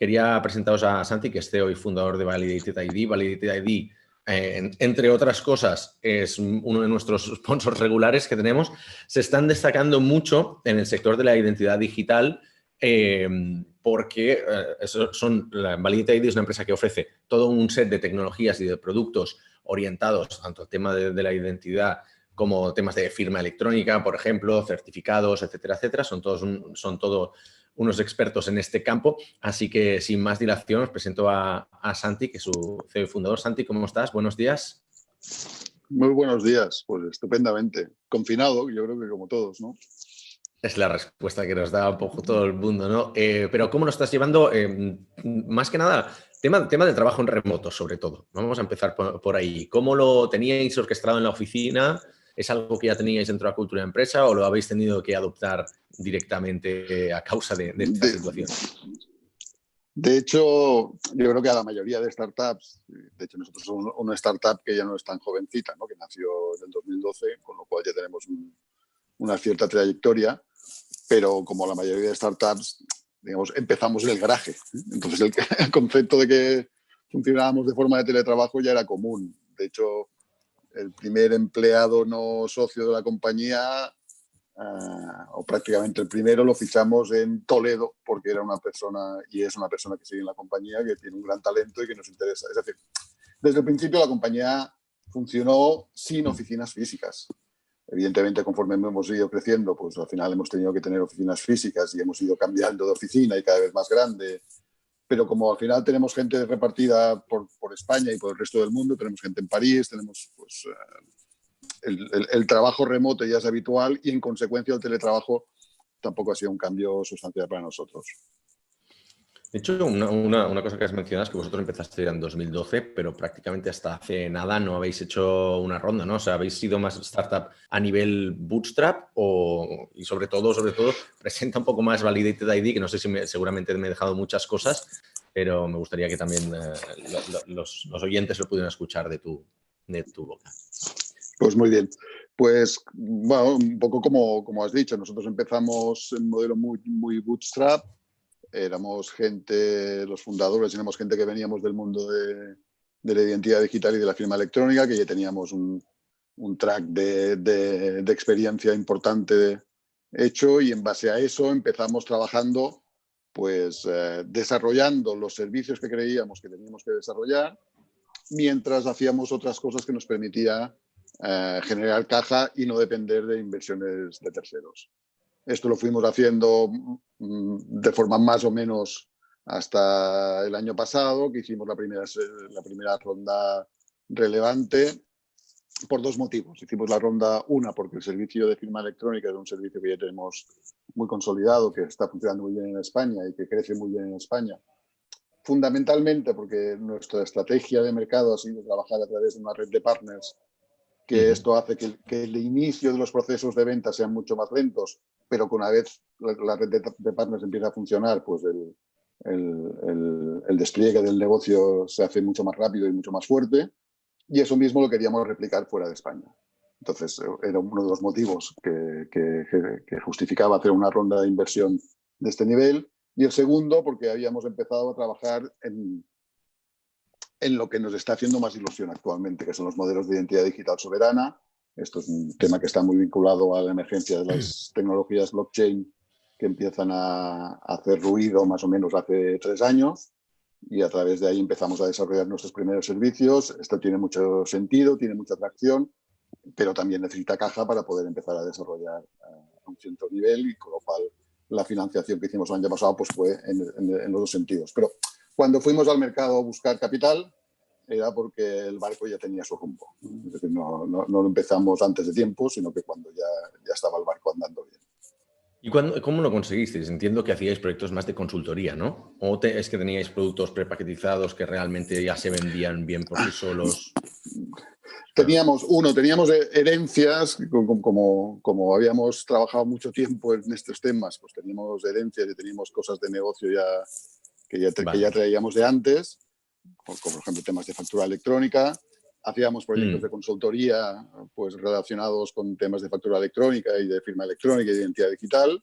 quería presentaros a Santi, que es CEO y fundador de Validated ID. Validated ID, entre otras cosas, es uno de nuestros sponsors regulares que tenemos. Se están destacando mucho en el sector de la identidad digital porque Validated ID es una empresa que ofrece todo un set de tecnologías y de productos orientados tanto al tema de la identidad como temas de firma electrónica, por ejemplo, certificados, etcétera, etcétera. Son todos unos expertos en este campo. Así que, sin más dilación, os presento a Santi, que es su CEO y fundador. Santi, ¿cómo estás? Buenos días. Muy buenos días, pues estupendamente. Confinado, yo creo que como todos, ¿no? Es la respuesta que nos da un poco todo el mundo, ¿no? Pero ¿cómo lo estás llevando? Más que nada, tema de trabajo en remoto, sobre todo. Vamos a empezar por ahí. ¿Cómo lo teníais orquestado en la oficina? ¿Es algo que ya teníais dentro de la cultura de empresa o lo habéis tenido que adoptar directamente a causa de esta situación? De hecho, yo creo que a la mayoría de startups, de hecho nosotros somos una startup que ya no es tan jovencita, ¿no? Que nació en el 2012, con lo cual ya tenemos una cierta trayectoria, pero como la mayoría de startups, digamos, empezamos en el garaje. Entonces el concepto de que funcionábamos de forma de teletrabajo ya era común. De hecho, el primer empleado no socio de la compañía, o prácticamente el primero, lo fichamos en Toledo porque era una persona, y es una persona que sigue en la compañía, que tiene un gran talento y que nos interesa. Es decir, desde el principio la compañía funcionó sin oficinas físicas. Evidentemente, conforme hemos ido creciendo, pues al final hemos tenido que tener oficinas físicas y hemos ido cambiando de oficina y cada vez más grande. Pero como al final tenemos gente repartida por España y por el resto del mundo, tenemos gente en París, tenemos pues el trabajo remoto ya es habitual y en consecuencia el teletrabajo tampoco ha sido un cambio sustancial para nosotros. De hecho, una cosa que has mencionado es que vosotros empezaste en 2012, pero prácticamente hasta hace nada no habéis hecho una ronda, ¿no? O sea, ¿habéis sido más startup a nivel bootstrap y sobre todo, presenta un poco más Validated ID, que no sé si seguramente me he dejado muchas cosas, pero me gustaría que también los oyentes lo pudieran escuchar de tu boca. Pues muy bien. Pues, bueno, un poco como has dicho, nosotros empezamos en modelo muy bootstrap. Éramos gente, los fundadores, éramos gente que veníamos del mundo de la identidad digital y de la firma electrónica, que ya teníamos un track de experiencia importante hecho, y en base a eso empezamos trabajando, pues desarrollando los servicios que creíamos que teníamos que desarrollar, mientras hacíamos otras cosas que nos permitía generar caja y no depender de inversiones de terceros. Esto lo fuimos haciendo de forma más o menos hasta el año pasado, que hicimos la primera ronda relevante por dos motivos. Hicimos la ronda, una, porque el servicio de firma electrónica es un servicio que ya tenemos muy consolidado, que está funcionando muy bien en España y que crece muy bien en España. Fundamentalmente porque nuestra estrategia de mercado ha sido trabajar a través de una red de partners, que esto hace que el inicio de los procesos de venta sean mucho más lentos, pero que una vez la red de partners empieza a funcionar, pues el despliegue del negocio se hace mucho más rápido y mucho más fuerte, y eso mismo lo queríamos replicar fuera de España. Entonces, era uno de los motivos que justificaba hacer una ronda de inversión de este nivel. Y el segundo, porque habíamos empezado a trabajar en lo que nos está haciendo más ilusión actualmente, que son los modelos de identidad digital soberana. Esto es un tema que está muy vinculado a la emergencia de las tecnologías blockchain, que empiezan a hacer ruido más o menos hace 3 años, y a través de ahí empezamos a desarrollar nuestros primeros servicios. Esto tiene mucho sentido, tiene mucha atracción, pero también necesita caja para poder empezar a desarrollar a un cierto nivel, y con lo cual la financiación que hicimos el año pasado pues fue en los dos sentidos. Pero cuando fuimos al mercado a buscar capital era porque el barco ya tenía su rumbo. Es decir, no lo empezamos antes de tiempo, sino que cuando ya estaba el barco andando bien. ¿Y cómo lo conseguisteis? Entiendo que hacíais proyectos más de consultoría, ¿no? ¿O es que teníais productos prepaquetizados que realmente ya se vendían bien por sí solos? Teníamos herencias, como habíamos trabajado mucho tiempo en estos temas, pues teníamos herencias y teníamos cosas de negocio que ya traíamos de antes, como por ejemplo temas de factura electrónica. Hacíamos proyectos de consultoría pues relacionados con temas de factura electrónica y de firma electrónica y de identidad digital.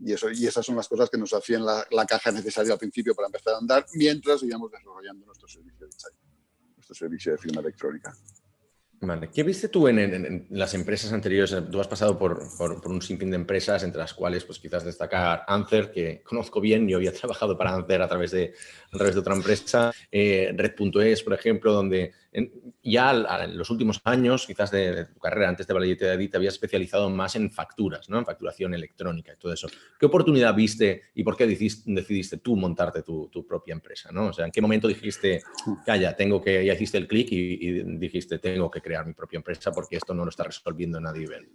Y esas son las cosas que nos hacían la caja necesaria al principio para empezar a andar, mientras íbamos desarrollando nuestro servicio de design, nuestro servicio de firma electrónica. Vale. ¿Qué viste tú en las empresas anteriores? Tú has pasado por un sinfín de empresas, entre las cuales pues quizás destacar Ancer, que conozco bien. Yo había trabajado para Ancer a través de otra empresa. Red.es, por ejemplo, donde ya en los últimos años, quizás de tu carrera, antes de Validated ID, te habías especializado más en facturas, ¿no? En facturación electrónica y todo eso. ¿Qué oportunidad viste y por qué decidiste tú montarte tu propia empresa, ¿no? O sea, ¿en qué momento dijiste, calla, ya hiciste el clic y dijiste, tengo que crear mi propia empresa porque esto no lo está resolviendo nadie bien?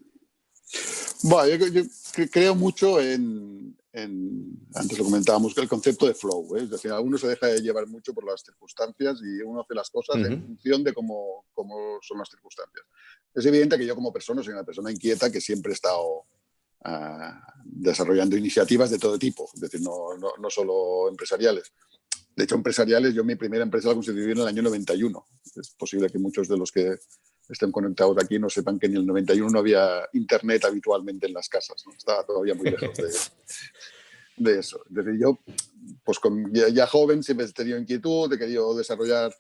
Bueno, yo creo mucho antes lo comentábamos, que el concepto de flow, ¿eh? Es decir, uno se deja de llevar mucho por las circunstancias y uno hace las cosas en función de cómo son las circunstancias. Es evidente que yo como persona soy una persona inquieta que siempre he estado desarrollando iniciativas de todo tipo, es decir, no solo empresariales. De hecho, empresariales, yo mi primera empresa la constituí en el año 91. Es posible que muchos de los que estén conectados aquí no sepan que en el 91 no había internet habitualmente en las casas, ¿no? Estaba todavía muy lejos de eso. Es decir, yo, pues ya joven, siempre he tenido inquietud, he querido desarrollar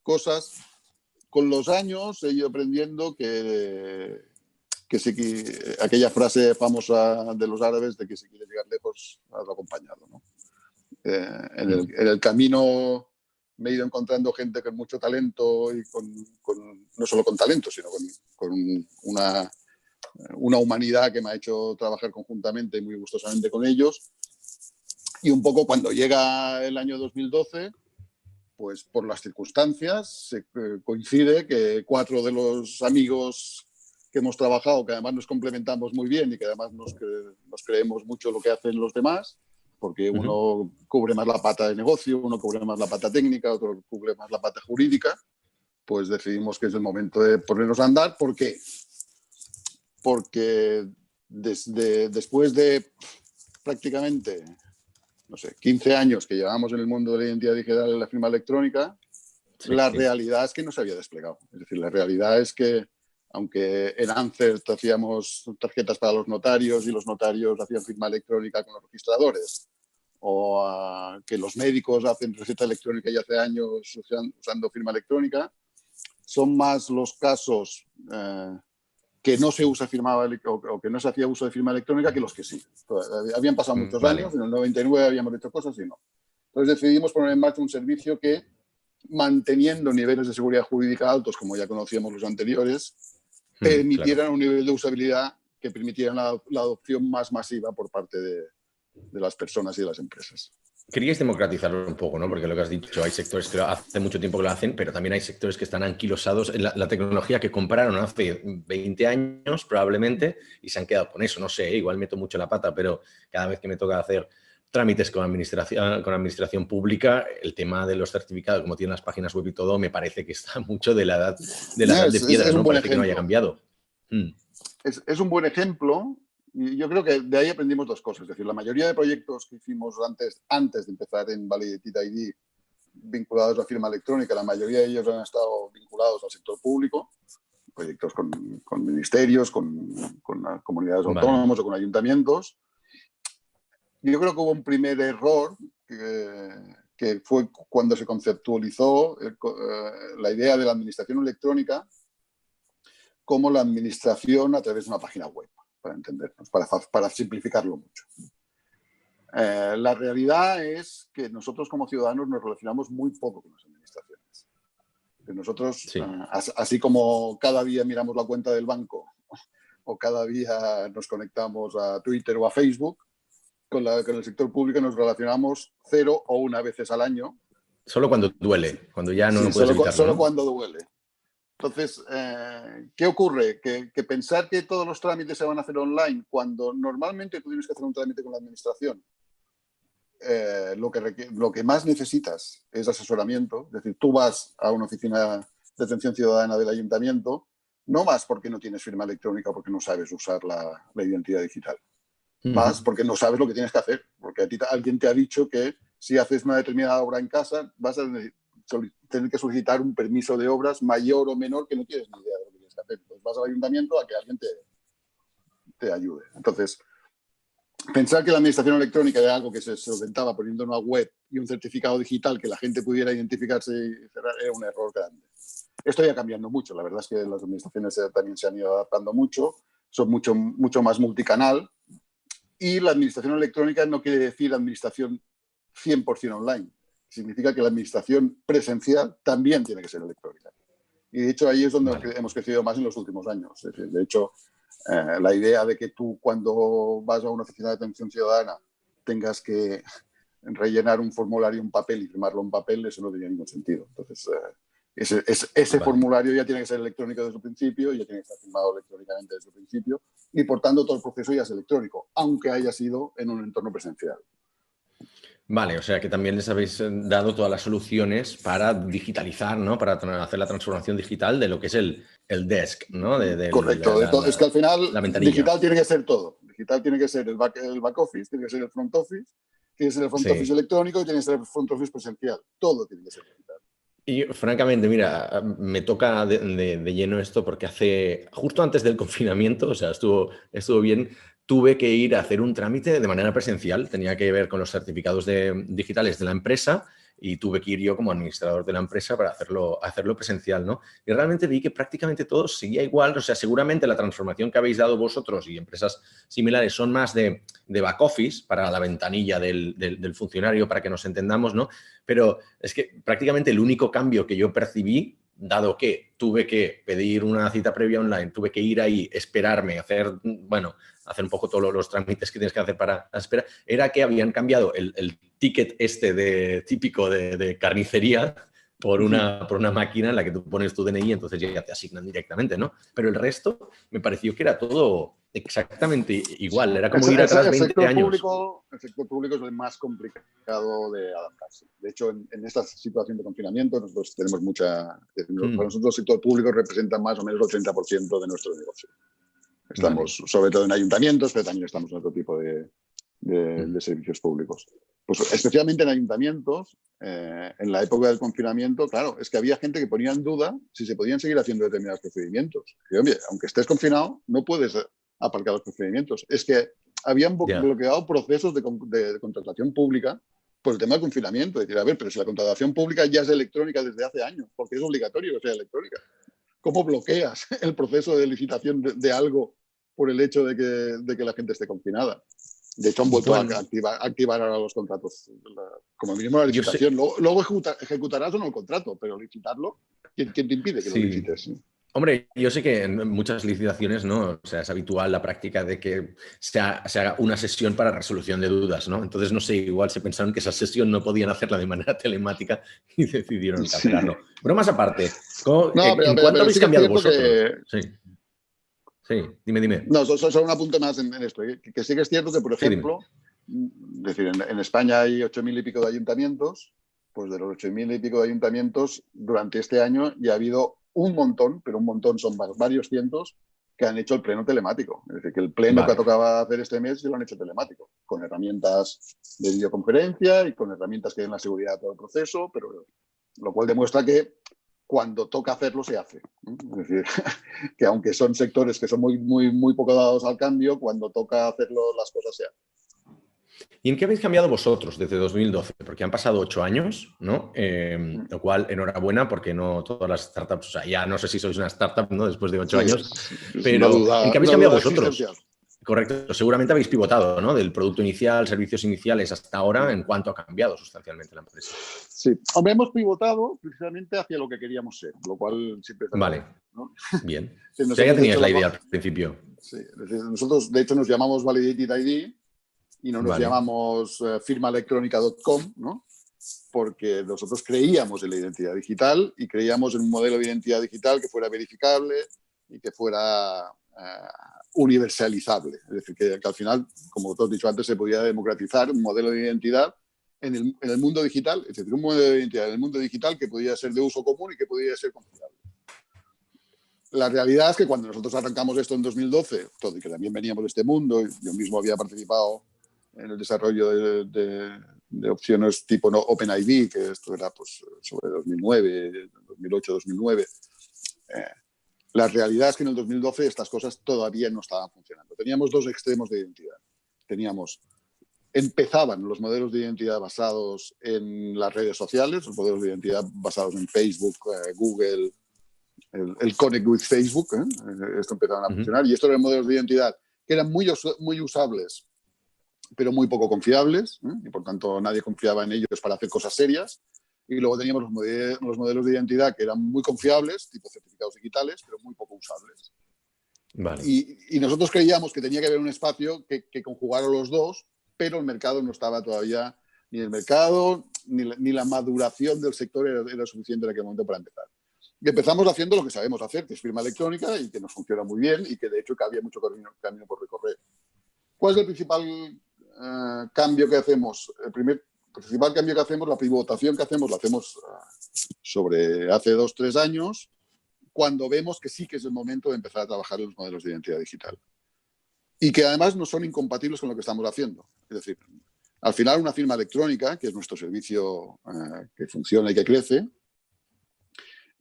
cosas. Con los años he ido aprendiendo que aquella frase famosa de los árabes de que si quieres llegar lejos, hazlo acompañado, ¿no? En el camino me he ido encontrando gente con mucho talento y no solo con talento, sino con una humanidad que me ha hecho trabajar conjuntamente y muy gustosamente con ellos. Y un poco cuando llega el año 2012, pues por las circunstancias coincide que 4 de los amigos que hemos trabajado, que además nos complementamos muy bien y que además nos creemos mucho lo que hacen los demás, porque uno cubre más la pata de negocio, uno cubre más la pata técnica, otro cubre más la pata jurídica, pues decidimos que es el momento de ponernos a andar. ¿Por qué? Porque después de prácticamente, no sé, 15 años que llevamos en el mundo de la identidad digital y la firma electrónica, la realidad es que no se había desplegado. Es decir, la realidad es que aunque en Ancer hacíamos tarjetas para los notarios y los notarios hacían firma electrónica con los registradores, o que los médicos hacen receta electrónica ya hace años usando firma electrónica, son más los casos que no se usa o que no se hacía uso de firma electrónica que los que sí. Habían pasado muchos años, en el 99 habíamos hecho cosas y no. Entonces decidimos poner en marcha un servicio que, manteniendo niveles de seguridad jurídica altos, como ya conocíamos los anteriores, permitieran un nivel de usabilidad que permitieran la adopción más masiva por parte de las personas y de las empresas. Queríais democratizarlo un poco, ¿no? Porque lo que has dicho, hay sectores que hace mucho tiempo que lo hacen, pero también hay sectores que están anquilosados en la tecnología que compraron hace 20 años probablemente y se han quedado con eso. No sé, igual meto mucho la pata, pero cada vez que me toca hacer trámites con administración pública, el tema de los certificados, como tienen las páginas web y todo, me parece que está mucho de la edad de piedra, ¿no? Parece que no haya cambiado. Es un buen ejemplo. Y yo creo que de ahí aprendimos 2 cosas. Es decir, la mayoría de proyectos que hicimos antes de empezar en Validated ID vinculados a firma electrónica, la mayoría de ellos han estado vinculados al sector público, proyectos con ministerios, con comunidades autónomas o con ayuntamientos. Yo creo que hubo un primer error que fue cuando se conceptualizó la idea de la administración electrónica como la administración a través de una página web, para entendernos, para simplificarlo mucho. La realidad es que nosotros como ciudadanos nos relacionamos muy poco con las administraciones. Que nosotros, así como cada día miramos la cuenta del banco o cada día nos conectamos a Twitter o a Facebook, con el sector público nos relacionamos 0 o 1 vez al año. Solo cuando duele, cuando ya no puedes evitarlo, solo ¿no? cuando duele. Entonces, ¿qué ocurre? Que pensar que todos los trámites se van a hacer online, cuando normalmente tú tienes que hacer un trámite con la administración, lo que más necesitas es asesoramiento. Es decir, tú vas a una oficina de atención ciudadana del ayuntamiento, no más porque no tienes firma electrónica, porque no sabes usar la identidad digital. Vas porque no sabes lo que tienes que hacer, porque alguien te ha dicho que si haces una determinada obra en casa vas a tener que solicitar un permiso de obras mayor o menor que no tienes ni idea de lo que tienes que hacer. Entonces vas al ayuntamiento a que alguien te ayude. Entonces, pensar que la administración electrónica era algo que se solventaba poniendo una web y un certificado digital que la gente pudiera identificarse y cerrar era un error grande. Esto ya cambiando mucho. La verdad es que las administraciones también se han ido adaptando mucho, son mucho más multicanal, y la administración electrónica no quiere decir administración 100% online. Significa que la administración presencial también tiene que ser electrónica. Y de hecho ahí es donde hemos crecido más en los últimos años. Es decir, de hecho, la idea de que tú cuando vas a una oficina de atención ciudadana tengas que rellenar un formulario en papel y firmarlo en papel, eso no tiene ningún sentido. Entonces, ese formulario ya tiene que ser electrónico desde el principio, ya tiene que estar firmado electrónicamente desde el principio y por tanto todo el proceso ya es electrónico, aunque haya sido en un entorno presencial. Vale, o sea que también les habéis dado todas las soluciones para digitalizar, ¿no? Para hacer la transformación digital de lo que es el desk, ¿no? Correcto. Es que al final la ventanilla. Digital tiene que ser todo. Digital tiene que ser el back office, tiene que ser el front office, tiene que ser el front office electrónico y tiene que ser el front office presencial. Todo tiene que ser digital. Y francamente, mira, me toca de lleno esto porque justo antes del confinamiento, o sea, estuvo bien, tuve que ir a hacer un trámite de manera presencial, tenía que ver con los certificados digitales de la empresa y tuve que ir yo como administrador de la empresa para hacerlo presencial, ¿no? Y realmente vi que prácticamente todo seguía igual, o sea, seguramente la transformación que habéis dado vosotros y empresas similares son más de back office para la ventanilla del funcionario, para que nos entendamos, ¿no? Pero es que prácticamente el único cambio que yo percibí, dado que tuve que pedir una cita previa online, tuve que ir ahí, esperarme, hacer un poco todos los trámites que tienes que hacer para la espera, era que habían cambiado el ticket típico de carnicería por una máquina en la que tú pones tu DNI, entonces ya te asignan directamente, ¿no? Pero el resto me pareció que era todo exactamente igual, era como ir atrás 20 años. El sector público es el más complicado de adaptarse. De hecho, en esta situación de confinamiento, nosotros tenemos para nosotros el sector público representa más o menos el 80% de nuestro negocio. Estamos sobre todo en ayuntamientos, pero también estamos en otro tipo de servicios públicos. Pues especialmente en ayuntamientos, en la época del confinamiento, claro, es que había gente que ponía en duda si se podían seguir haciendo determinados procedimientos. Y, oye, aunque estés confinado, no puedes aparcar los procedimientos. Es que habían bloqueado procesos de contratación pública por el tema del confinamiento. Es decir, a ver, pero si la contratación pública ya es electrónica desde hace años, porque es obligatorio que sea electrónica. ¿Cómo bloqueas el proceso de licitación de algo por el hecho de que la gente esté confinada? De hecho, han vuelto a activar ahora los contratos, como mínimo la licitación. Luego ejecutarás o no el contrato, pero licitarlo, ¿quién te impide que lo licites? Hombre, yo sé que en muchas licitaciones, ¿no? O sea, es habitual la práctica de que se haga una sesión para resolución de dudas, ¿no? Entonces, no sé, igual se pensaron que esa sesión no podían hacerla de manera telemática y decidieron cancelarlo. Pero más aparte, ¿en cuánto habéis cambiado vosotros? Sí, dime. No, solo un apunte más en esto. Que sí que es cierto que, por ejemplo, es decir, en España hay 8.000 y pico de ayuntamientos, pues de los 8.000 y pico de ayuntamientos, durante este año ya ha habido un montón, pero un montón son varios cientos, que han hecho el pleno telemático. Es decir, que el pleno que tocaba hacer este mes lo han hecho telemático, con herramientas de videoconferencia y con herramientas que den la seguridad a todo el proceso, pero lo cual demuestra que cuando toca hacerlo, se hace. Es decir, que aunque son sectores que son muy poco dados al cambio, cuando toca hacerlo, las cosas se hacen. ¿Y en qué habéis cambiado vosotros desde 2012? Porque han pasado 8 años, ¿no? Lo cual, enhorabuena, porque no todas las startups, o sea, ya no sé si sois una startup, ¿no? Después de 8 años, pero ¿en qué habéis cambiado vosotros? Correcto, seguramente habéis pivotado, ¿no? Del producto inicial, servicios iniciales hasta ahora, ¿en cuánto ha cambiado sustancialmente la empresa? Sí, hombre, hemos pivotado precisamente hacia lo que queríamos ser, lo cual siempre está Vale, bien, ¿no? Bien. O sea, ya teníais la idea al principio. Sí, nosotros de hecho nos llamamos Validated ID y no nos llamamos firmaelectrónica.com, ¿no? Porque nosotros creíamos en la identidad digital y creíamos en un modelo de identidad digital que fuera verificable y que fuera universalizable. Es decir, que al final, como tú has dicho antes, se podía democratizar un modelo de identidad en el mundo digital, es decir, un modelo de identidad en el mundo digital que podía ser de uso común y que podía ser confiable. La realidad es que cuando nosotros arrancamos esto en 2012, todo y que también veníamos de este mundo, yo mismo había participado en el desarrollo de opciones tipo OpenID, que esto era pues, sobre 2009, 2008, 2009. La realidad es que en el 2012 estas cosas todavía no estaban funcionando. Teníamos dos extremos de identidad. empezaban los modelos de identidad basados en las redes sociales, los modelos de identidad basados en Facebook, Google, el Connect with Facebook, esto empezaron a funcionar, y estos eran modelos de identidad que eran muy usables, pero muy poco confiables, y por tanto nadie confiaba en ellos para hacer cosas serias. Y luego teníamos los modelos de identidad que eran muy confiables, tipo certificados digitales, pero muy poco usables. Vale. Y nosotros creíamos que tenía que haber un espacio que conjugara los dos, pero el mercado no estaba todavía, ni el mercado, ni la maduración del sector era suficiente en aquel momento para empezar. Y empezamos haciendo lo que sabemos hacer, que es firma electrónica y que nos funciona muy bien y que de hecho que había mucho camino por recorrer. ¿Cuál es el principal cambio que hacemos? El principal cambio que hacemos, la pivotación que hacemos, la hacemos sobre hace 2 o 3 años, cuando vemos que sí que es el momento de empezar a trabajar en los modelos de identidad digital. Y que además no son incompatibles con lo que estamos haciendo. Es decir, al final una firma electrónica, que es nuestro servicio que funciona y que crece,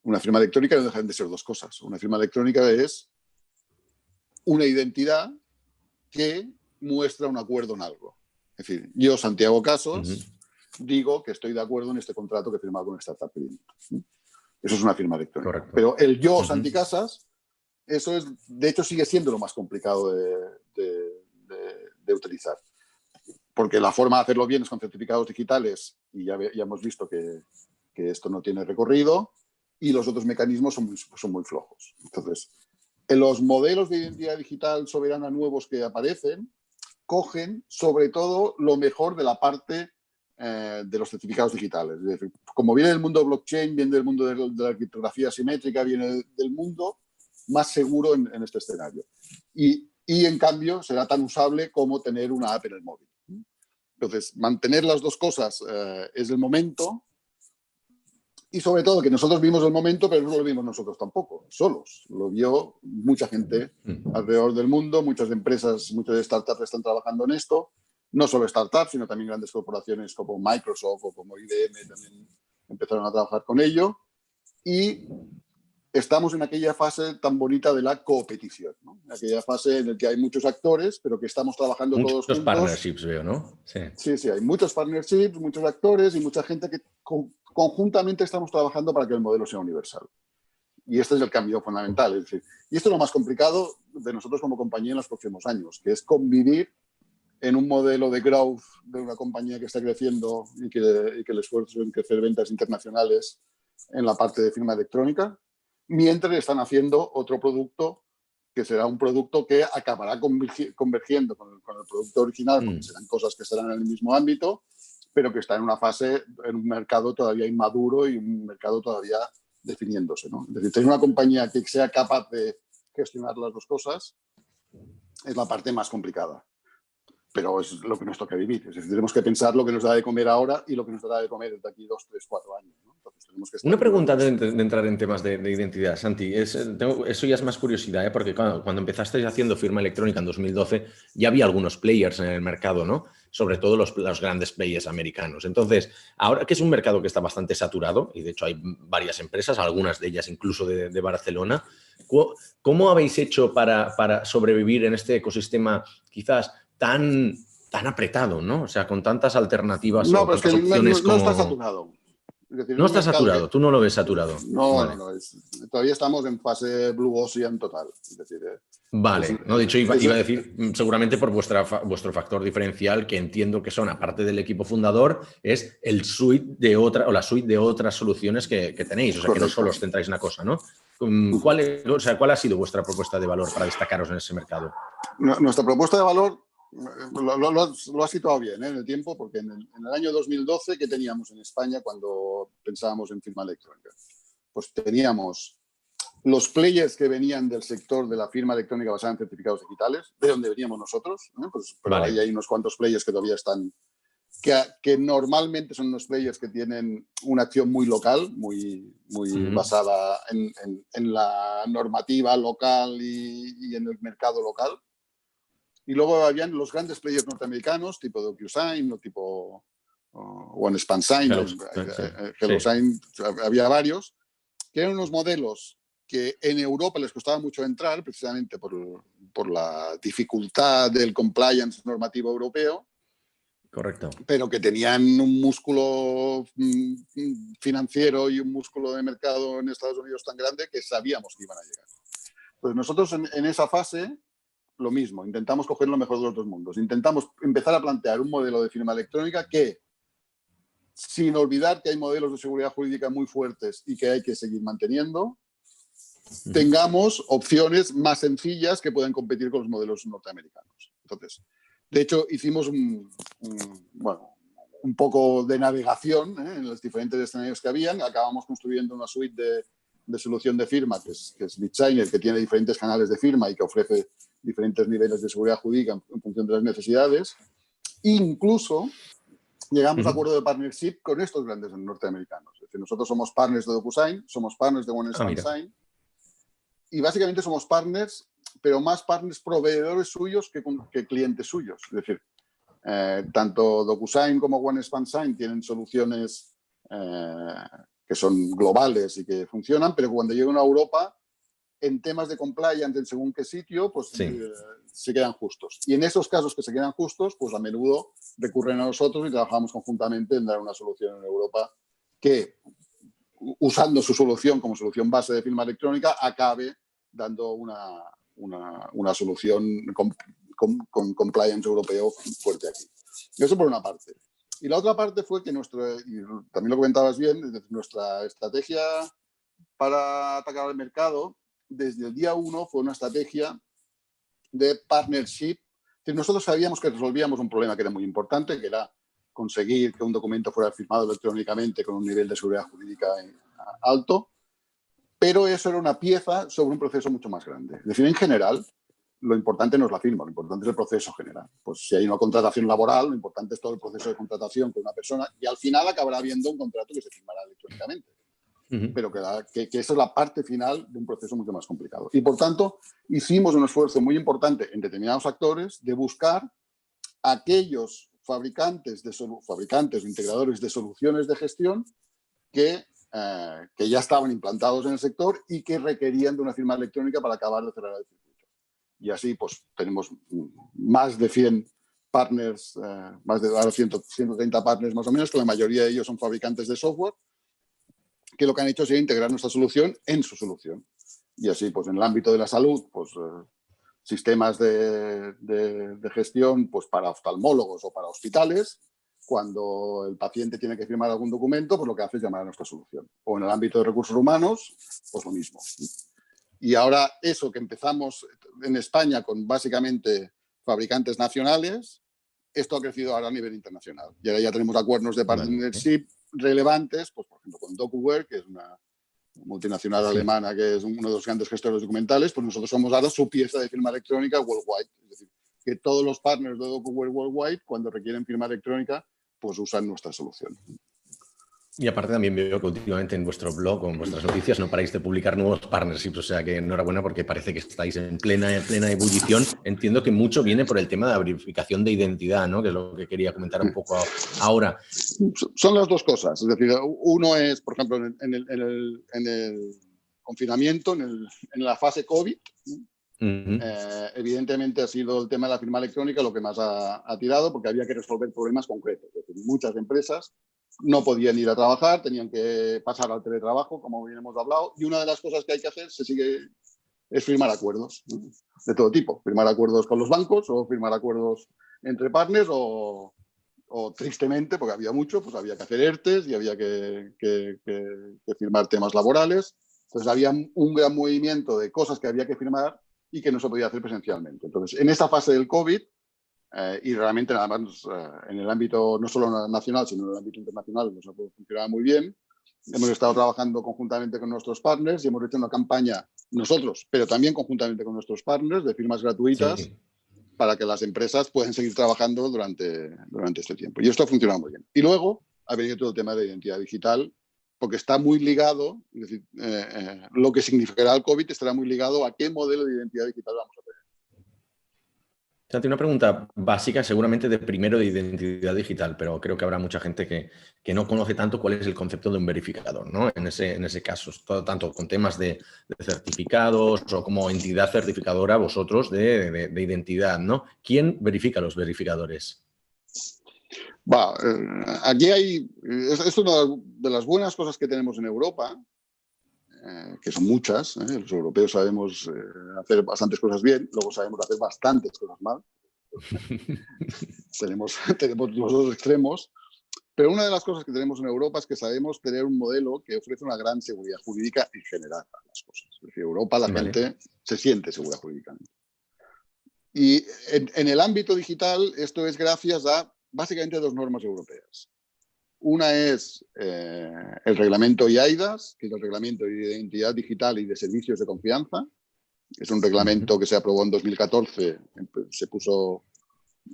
una firma electrónica no dejan de ser 2 cosas. Una firma electrónica es una identidad que muestra un acuerdo en algo. Es decir, yo, Santiago Casos, digo que estoy de acuerdo en este contrato que he firmado con Startup Credit. Eso es una firma electrónica. Correcto. Pero el yo, Santi Casas, eso es, de hecho, sigue siendo lo más complicado de utilizar. Porque la forma de hacerlo bien es con certificados digitales y ya hemos visto que esto no tiene recorrido y los otros mecanismos son muy flojos. Entonces, en los modelos de identidad digital soberana nuevos que aparecen, cogen sobre todo lo mejor de la parte de los certificados digitales. Es decir, como viene del mundo blockchain, viene del mundo de la criptografía asimétrica, viene del mundo más seguro en este escenario. Y en cambio será tan usable como tener una app en el móvil. Entonces, mantener las 2 cosas es el momento. Y sobre todo que nosotros vimos el momento, pero no lo vimos nosotros tampoco, solos. Lo vio mucha gente alrededor del mundo, muchas empresas, muchas startups están trabajando en esto. No solo startups, sino también grandes corporaciones como Microsoft o como IBM también empezaron a trabajar con ello. Y estamos en aquella fase tan bonita de la competición, ¿no? En aquella fase en la que hay muchos actores, pero que estamos trabajando todos juntos. Muchos partnerships veo, ¿no? Sí, hay muchos partnerships, muchos actores y mucha gente que conjuntamente estamos trabajando para que el modelo sea universal. Y este es el cambio fundamental. Es decir, y esto es lo más complicado de nosotros como compañía en los próximos años, que es convivir en un modelo de growth de una compañía que está creciendo y que el esfuerzo en crecer ventas internacionales en la parte de firma electrónica, mientras están haciendo otro producto que será un producto que acabará convergiendo con el producto original, porque serán cosas que estarán en el mismo ámbito, pero que está en una fase, en un mercado todavía inmaduro y un mercado todavía definiéndose, ¿no? Es decir, tener una compañía que sea capaz de gestionar las 2 cosas es la parte más complicada. Pero es lo que nos toca vivir. Es decir, tenemos que pensar lo que nos da de comer ahora y lo que nos dará de comer de aquí 2, 3, 4 años, ¿no? Entonces, tenemos que estar. Una pregunta de entrar en temas de identidad, Santi. Eso ya es más curiosidad, porque cuando empezasteis haciendo firma electrónica en 2012 ya había algunos players en el mercado, ¿no? Sobre todo los grandes players americanos. Entonces, ahora que es un mercado que está bastante saturado, y de hecho hay varias empresas, algunas de ellas incluso de Barcelona, ¿cómo habéis hecho para sobrevivir en este ecosistema quizás tan apretado, ¿no? O sea, con tantas alternativas o pero es tantas que opciones no está saturado. Es decir, no está saturado, tú no lo ves saturado. No, vale. no. Todavía estamos en fase Blue Ocean total. Es decir, vale, no, de hecho iba a decir, seguramente por vuestro factor diferencial, que entiendo que son, aparte del equipo fundador, es el suite de la suite de otras soluciones que tenéis. O sea, correcto, que no solo os centráis en una cosa, ¿no? ¿Cuál ha sido vuestra propuesta de valor para destacaros en ese mercado? Nuestra propuesta de valor lo has situado bien, en el tiempo, porque en el año 2012, ¿qué teníamos en España cuando pensábamos en firma electrónica? Pues teníamos los players que venían del sector de la firma electrónica basada en certificados digitales, de donde veníamos nosotros, ¿no? Pues, pero vale, hay unos cuantos players que todavía están, que normalmente son unos players que tienen una acción muy local, muy basada en la normativa local y en el mercado local. Y luego habían los grandes players norteamericanos, tipo DocuSign o tipo OneSpanSign, HelloSign, había varios, que eran unos modelos que en Europa les costaba mucho entrar, precisamente por la dificultad del compliance normativo europeo. Correcto. Pero que tenían un músculo financiero y un músculo de mercado en Estados Unidos tan grande que sabíamos que iban a llegar. Pues nosotros en esa fase, lo mismo, intentamos coger lo mejor de los dos mundos. Intentamos empezar a plantear un modelo de firma electrónica que, sin olvidar que hay modelos de seguridad jurídica muy fuertes y que hay que seguir manteniendo, tengamos opciones más sencillas que puedan competir con los modelos norteamericanos. Entonces, de hecho, hicimos un poco de navegación en los diferentes escenarios que habían. Acabamos construyendo una suite de solución de firma, que es BitSigner, que tiene diferentes canales de firma y que ofrece diferentes niveles de seguridad jurídica en función de las necesidades. Incluso llegamos a acuerdo de partnership con estos grandes norteamericanos. Es decir, nosotros somos partners de DocuSign, somos partners de OneSpanSign, y básicamente somos partners, pero más partners proveedores suyos que clientes suyos. Es decir, tanto DocuSign como OneSpanSign tienen soluciones que son globales y que funcionan, pero cuando llegan a Europa, en temas de compliance en según qué sitio, pues se quedan justos. Y en esos casos que se quedan justos, pues a menudo recurren a nosotros y trabajamos conjuntamente en dar una solución en Europa que, usando su solución como solución base de firma electrónica, acabe dando una solución con compliance europeo fuerte aquí. Eso por una parte. Y la otra parte fue que y también lo comentabas bien, nuestra estrategia para atacar al mercado, desde el día 1 fue una estrategia de partnership. Nosotros sabíamos que resolvíamos un problema que era muy importante, que era conseguir que un documento fuera firmado electrónicamente con un nivel de seguridad jurídica alto, pero eso era una pieza sobre un proceso mucho más grande. Es decir, en general, lo importante no es la firma, lo importante es el proceso general. Pues si hay una contratación laboral, lo importante es todo el proceso de contratación con una persona y al final acabará habiendo un contrato que se firmará electrónicamente. Pero que esa es la parte final de un proceso mucho más complicado. Y por tanto, hicimos un esfuerzo muy importante en determinados actores de buscar aquellos fabricantes o integradores de soluciones de gestión que ya estaban implantados en el sector y que requerían de una firma electrónica para acabar de cerrar el circuito. Y así pues tenemos más de 100 partners, más de 130 partners más o menos, que la mayoría de ellos son fabricantes de software, que lo que han hecho es integrar nuestra solución en su solución. Y así, pues en el ámbito de la salud, pues sistemas de gestión pues para oftalmólogos o para hospitales, cuando el paciente tiene que firmar algún documento, pues lo que hace es llamar a nuestra solución. O en el ámbito de recursos humanos, pues lo mismo. Y ahora eso que empezamos en España con básicamente fabricantes nacionales, esto ha crecido ahora a nivel internacional. Y ahora ya tenemos acuerdos de partnership relevantes, pues por ejemplo con DocuWare, que es una multinacional alemana que es uno de los grandes gestores documentales, pues nosotros somos ahora su pieza de firma electrónica worldwide. Es decir, que todos los partners de DocuWare worldwide, cuando requieren firma electrónica, pues usan nuestra solución. Y aparte también veo que últimamente en vuestro blog o en vuestras noticias no paráis de publicar nuevos partnerships, o sea que enhorabuena porque parece que estáis en plena ebullición. Entiendo que mucho viene por el tema de la verificación de identidad, ¿no? Que es lo que quería comentar un poco ahora. Son las dos cosas. Es decir, uno es, por ejemplo, en el confinamiento, en la fase COVID, evidentemente ha sido el tema de la firma electrónica lo que más ha tirado, porque había que resolver problemas concretos. Es decir, muchas empresas no podían ir a trabajar, tenían que pasar al teletrabajo, como bien hemos hablado, y una de las cosas que hay que hacer es firmar acuerdos, ¿no? De todo tipo. Firmar acuerdos con los bancos o firmar acuerdos entre partners o tristemente, porque había mucho, pues había que hacer ERTES y había que firmar temas laborales. Entonces había un gran movimiento de cosas que había que firmar y que no se podía hacer presencialmente. Entonces, en esta fase del COVID, y realmente nada más en el ámbito no solo nacional, sino en el ámbito internacional, nos ha funcionado muy bien. Hemos estado trabajando conjuntamente con nuestros partners y hemos hecho una campaña nosotros, pero también conjuntamente con nuestros partners de firmas gratuitas para que las empresas puedan seguir trabajando durante este tiempo. Y esto ha funcionado muy bien. Y luego ha venido todo el tema de identidad digital, porque está muy ligado, es decir, lo que significará el COVID estará muy ligado a qué modelo de identidad digital vamos a tener. Santi, una pregunta básica, seguramente de primero de identidad digital, pero creo que habrá mucha gente que no conoce tanto cuál es el concepto de un verificador, ¿no? En ese caso, tanto con temas de certificados o como entidad certificadora, vosotros de identidad, ¿no? ¿Quién verifica los verificadores? Aquí es una de las buenas cosas que tenemos en Europa, que son muchas. Los europeos sabemos hacer bastantes cosas bien, luego sabemos hacer bastantes cosas mal. tenemos los dos extremos, pero una de las cosas que tenemos en Europa es que sabemos tener un modelo que ofrece una gran seguridad jurídica en general a las cosas. Es decir, en Europa la gente se siente segura jurídicamente. Y en el ámbito digital esto es gracias a básicamente dos normas europeas. Una es el reglamento eIDAS, que es el reglamento de identidad digital y de servicios de confianza. Es un reglamento que se aprobó en 2014, se puso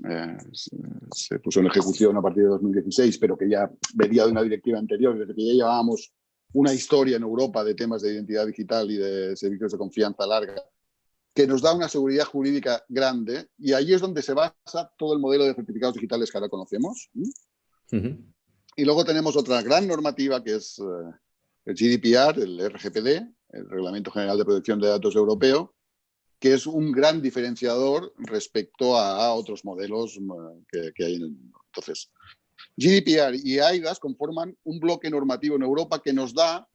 en ejecución a partir de 2016, pero que ya venía de una directiva anterior, desde que ya llevábamos una historia en Europa de temas de identidad digital y de servicios de confianza larga, que nos da una seguridad jurídica grande, y ahí es donde se basa todo el modelo de certificados digitales que ahora conocemos. Y luego tenemos otra gran normativa que es el GDPR, el RGPD, el Reglamento General de Protección de Datos Europeo, que es un gran diferenciador respecto a otros modelos que hay en el mundo. Entonces, GDPR y eIDAS conforman un bloque normativo en Europa que nos da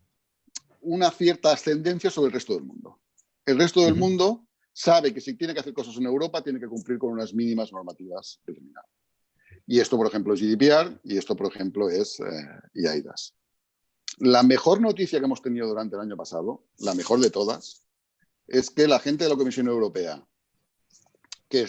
una cierta ascendencia sobre el resto del mundo. El resto del mundo sabe que si tiene que hacer cosas en Europa, tiene que cumplir con unas mínimas normativas determinadas. Y esto, por ejemplo, es GDPR y esto, por ejemplo, es eIDAS. La mejor noticia que hemos tenido durante el año pasado, la mejor de todas, es que la gente de la Comisión Europea, que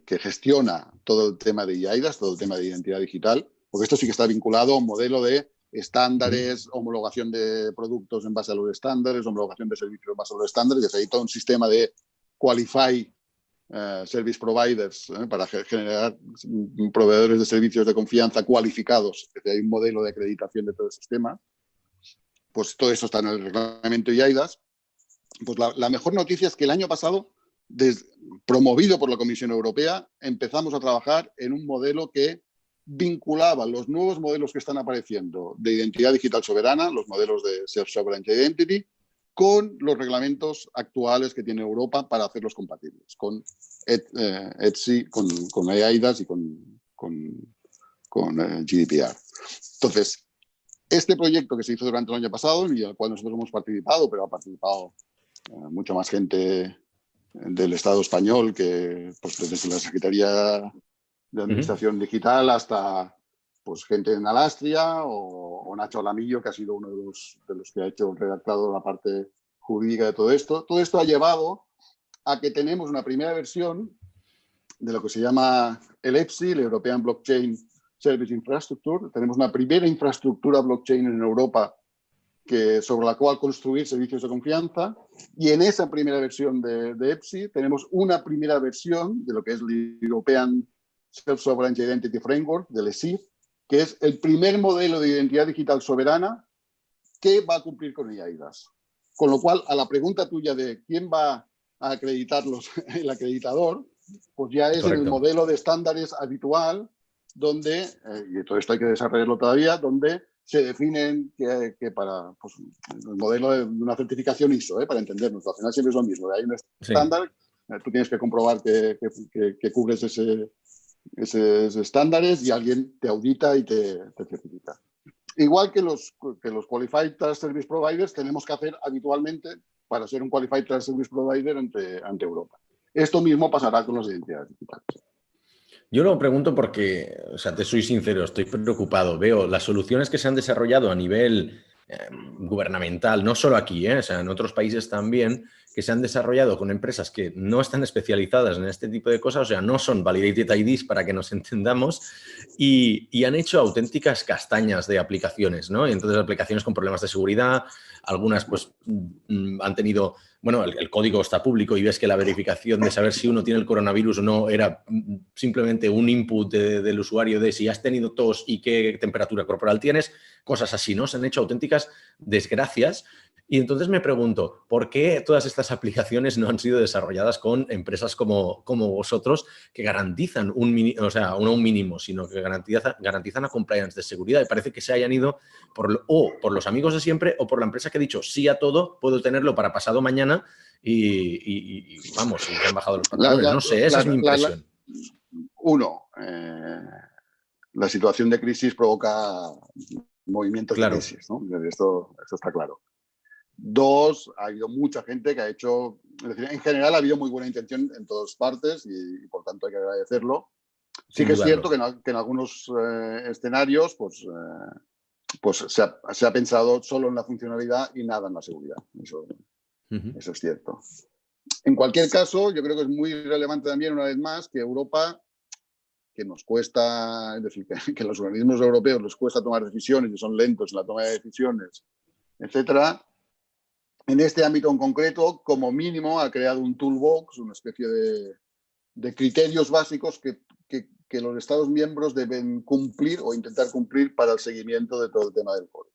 gestiona todo el tema de eIDAS, todo el tema de identidad digital, porque esto sí que está vinculado a un modelo de estándares, homologación de productos en base a los estándares, homologación de servicios en base a los estándares, y hay todo un sistema de Qualify Service Providers para generar proveedores de servicios de confianza cualificados. Hay un modelo de acreditación de todo el sistema. Pues todo eso está en el reglamento eIDAS. Pues la mejor noticia es que el año pasado, promovido por la Comisión Europea, empezamos a trabajar en un modelo que vinculaba los nuevos modelos que están apareciendo de identidad digital soberana, los modelos de Self-Sovereign Identity, con los reglamentos actuales que tiene Europa para hacerlos compatibles, con ETSI, con eIDAS y con GDPR. Entonces, este proyecto que se hizo durante el año pasado y al cual nosotros hemos participado, pero ha participado mucha más gente del Estado español, que pues, desde la Secretaría de Administración Digital hasta pues, gente en Alastria o Nacho Lamillo, que ha sido uno de los que ha redactado la parte jurídica de todo esto. Todo esto ha llevado a que tenemos una primera versión de lo que se llama el EPSI, el European Blockchain Service Infrastructure. Tenemos una primera infraestructura blockchain en Europa sobre la cual construir servicios de confianza, y en esa primera versión de EPSI tenemos una primera versión de lo que es el European Self-Sovereign Identity Framework, del ESIF, que es el primer modelo de identidad digital soberana que va a cumplir con eIDAS. Con lo cual, a la pregunta tuya de quién va a acreditarlos, el acreditador, pues ya es el modelo de estándares habitual, donde, y todo esto hay que desarrollarlo todavía, donde se definen que para pues, el modelo de una certificación ISO, para entendernos, al final siempre es lo mismo. Hay un estándar, tú tienes que comprobar que cubres esos estándares y alguien te audita y te certifica. Igual que los Qualified Trust Service Providers tenemos que hacer habitualmente para ser un Qualified Trust Service Provider ante Europa. Esto mismo pasará con las identidades digitales. Yo lo pregunto porque, o sea, te soy sincero, estoy preocupado. Veo las soluciones que se han desarrollado a nivel gubernamental, no solo aquí, o sea, en otros países también, que se han desarrollado con empresas que no están especializadas en este tipo de cosas, o sea, no son Validated IDs para que nos entendamos, y han hecho auténticas castañas de aplicaciones, ¿no? Y entonces aplicaciones con problemas de seguridad, algunas pues han tenido bueno, el código está público y ves que la verificación de saber si uno tiene el coronavirus o no era simplemente un input del usuario de si has tenido tos y qué temperatura corporal tienes, cosas así, ¿no? Se han hecho auténticas desgracias. Y entonces me pregunto, ¿por qué todas estas aplicaciones no han sido desarrolladas con empresas como vosotros que garantizan o sea, no un mínimo, sino que garantizan la compliance de seguridad? Y parece que se hayan ido por los amigos de siempre o por la empresa que ha dicho sí a todo, puedo tenerlo para pasado mañana y vamos, y se han bajado los pantalones. No sé, esa es mi impresión. La situación de crisis provoca movimientos de crisis, ¿no? Esto está claro. Dos, ha habido mucha gente que ha hecho, es decir, en general ha habido muy buena intención en todas partes y por tanto hay que agradecerlo. Sí que es cierto que en algunos escenarios pues se ha pensado solo en la funcionalidad y nada en la seguridad. Eso es cierto. En cualquier caso, yo creo que es muy relevante también, una vez más, que Europa, que nos cuesta, es decir, que a los organismos europeos les cuesta tomar decisiones y son lentos en la toma de decisiones, etcétera. En este ámbito en concreto, como mínimo, ha creado un toolbox, una especie de criterios básicos que los Estados miembros deben cumplir o intentar cumplir para el seguimiento de todo el tema del COVID.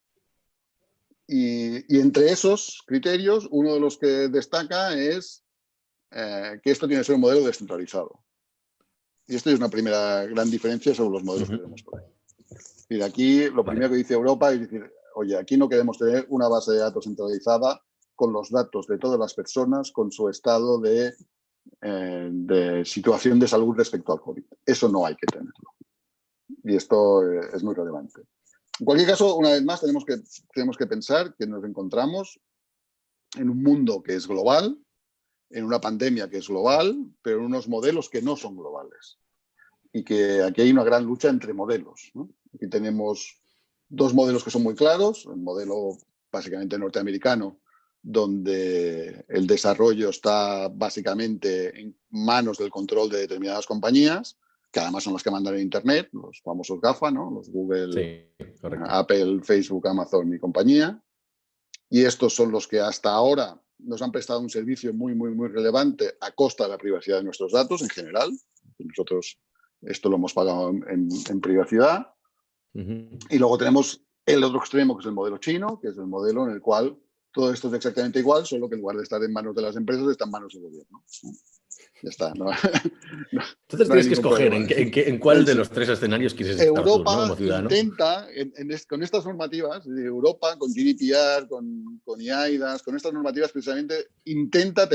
Y entre esos criterios, uno de los que destaca es que esto tiene que ser un modelo descentralizado. Y esto es una primera gran diferencia sobre los modelos que tenemos por ahí. Y de aquí lo primero que dice Europa es decir, oye, aquí no queremos tener una base de datos centralizada con los datos de todas las personas, con su estado de situación de salud respecto al COVID. Eso no hay que tenerlo. Y esto es muy relevante. En cualquier caso, una vez más, tenemos que pensar que nos encontramos en un mundo que es global, en una pandemia que es global, pero en unos modelos que no son globales. Y que aquí hay una gran lucha entre modelos, ¿no? Aquí tenemos dos modelos que son muy claros, el modelo básicamente norteamericano, donde el desarrollo está básicamente en manos del control de determinadas compañías, que además son las que mandan en Internet, los famosos GAFA, ¿no? Los Google, Apple, Facebook, Amazon y compañía. Y estos son los que hasta ahora nos han prestado un servicio muy, muy, muy relevante a costa de la privacidad de nuestros datos en general. Nosotros esto lo hemos pagado en privacidad. Y luego tenemos el otro extremo, que es el modelo chino, que es el modelo en el cual todo esto es exactamente igual, solo que en lugar de estar en manos de las empresas, está en manos del gobierno. Ya está. Entonces tienes que escoger en cuál de los tres escenarios quieres estar tú, ¿no? Como ciudadano. Intenta, con estas normativas, Europa, con GDPR, con IAIDAS, con estas normativas precisamente, intenta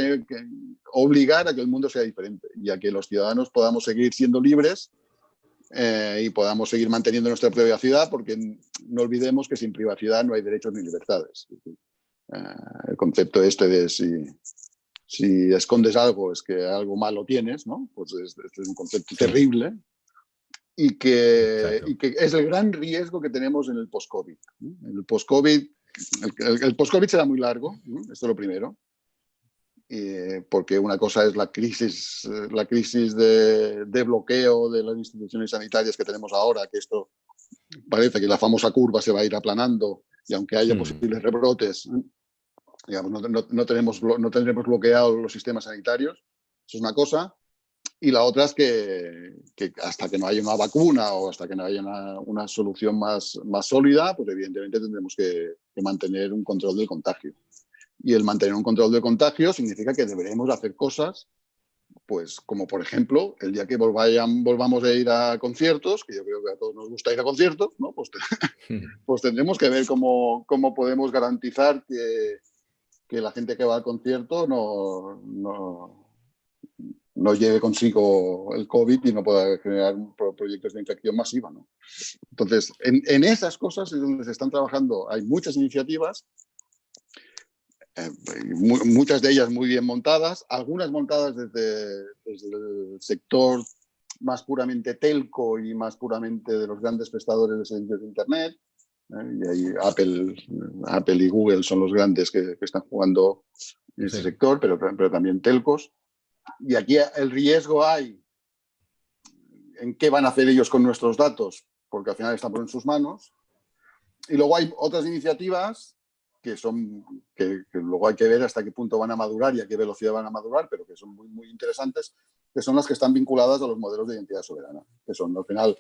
obligar a que el mundo sea diferente y a que los ciudadanos podamos seguir siendo libres y podamos seguir manteniendo nuestra privacidad, porque no olvidemos que sin privacidad no hay derechos ni libertades. El concepto este de si escondes algo es que algo malo tienes, ¿no? Pues este es un concepto terrible y que es el gran riesgo que tenemos en el post-COVID. El post-COVID será muy largo, ¿no? Esto es lo primero. Porque una cosa es la crisis de bloqueo de las instituciones sanitarias que tenemos ahora, que esto parece que la famosa curva se va a ir aplanando y aunque haya posibles rebrotes, digamos, no tendremos bloqueados los sistemas sanitarios. Eso es una cosa. Y la otra es que hasta que no haya una vacuna o hasta que no haya una solución más sólida, pues evidentemente tendremos que mantener un control del contagio. Y el mantener un control del contagio significa que deberemos hacer cosas, pues como por ejemplo, el día que volvamos a ir a conciertos, que yo creo que a todos nos gusta ir a conciertos, ¿no? Pues tendremos que ver cómo podemos garantizar que la gente que va al concierto no lleve consigo el COVID y no pueda generar proyectos de infección masiva, ¿no? Entonces, en esas cosas es donde se están trabajando. Hay muchas iniciativas, muchas de ellas muy bien montadas, algunas montadas desde el sector más puramente telco y más puramente de los grandes prestadores de servicios de Internet. Y ahí Apple y Google son los grandes que están jugando en ese sector, pero también telcos. Y aquí el riesgo hay en qué van a hacer ellos con nuestros datos, porque al final están en sus manos. Y luego hay otras iniciativas que luego hay que ver hasta qué punto van a madurar y a qué velocidad van a madurar, pero que son muy, muy interesantes, que son las que están vinculadas a los modelos de identidad soberana, que son al final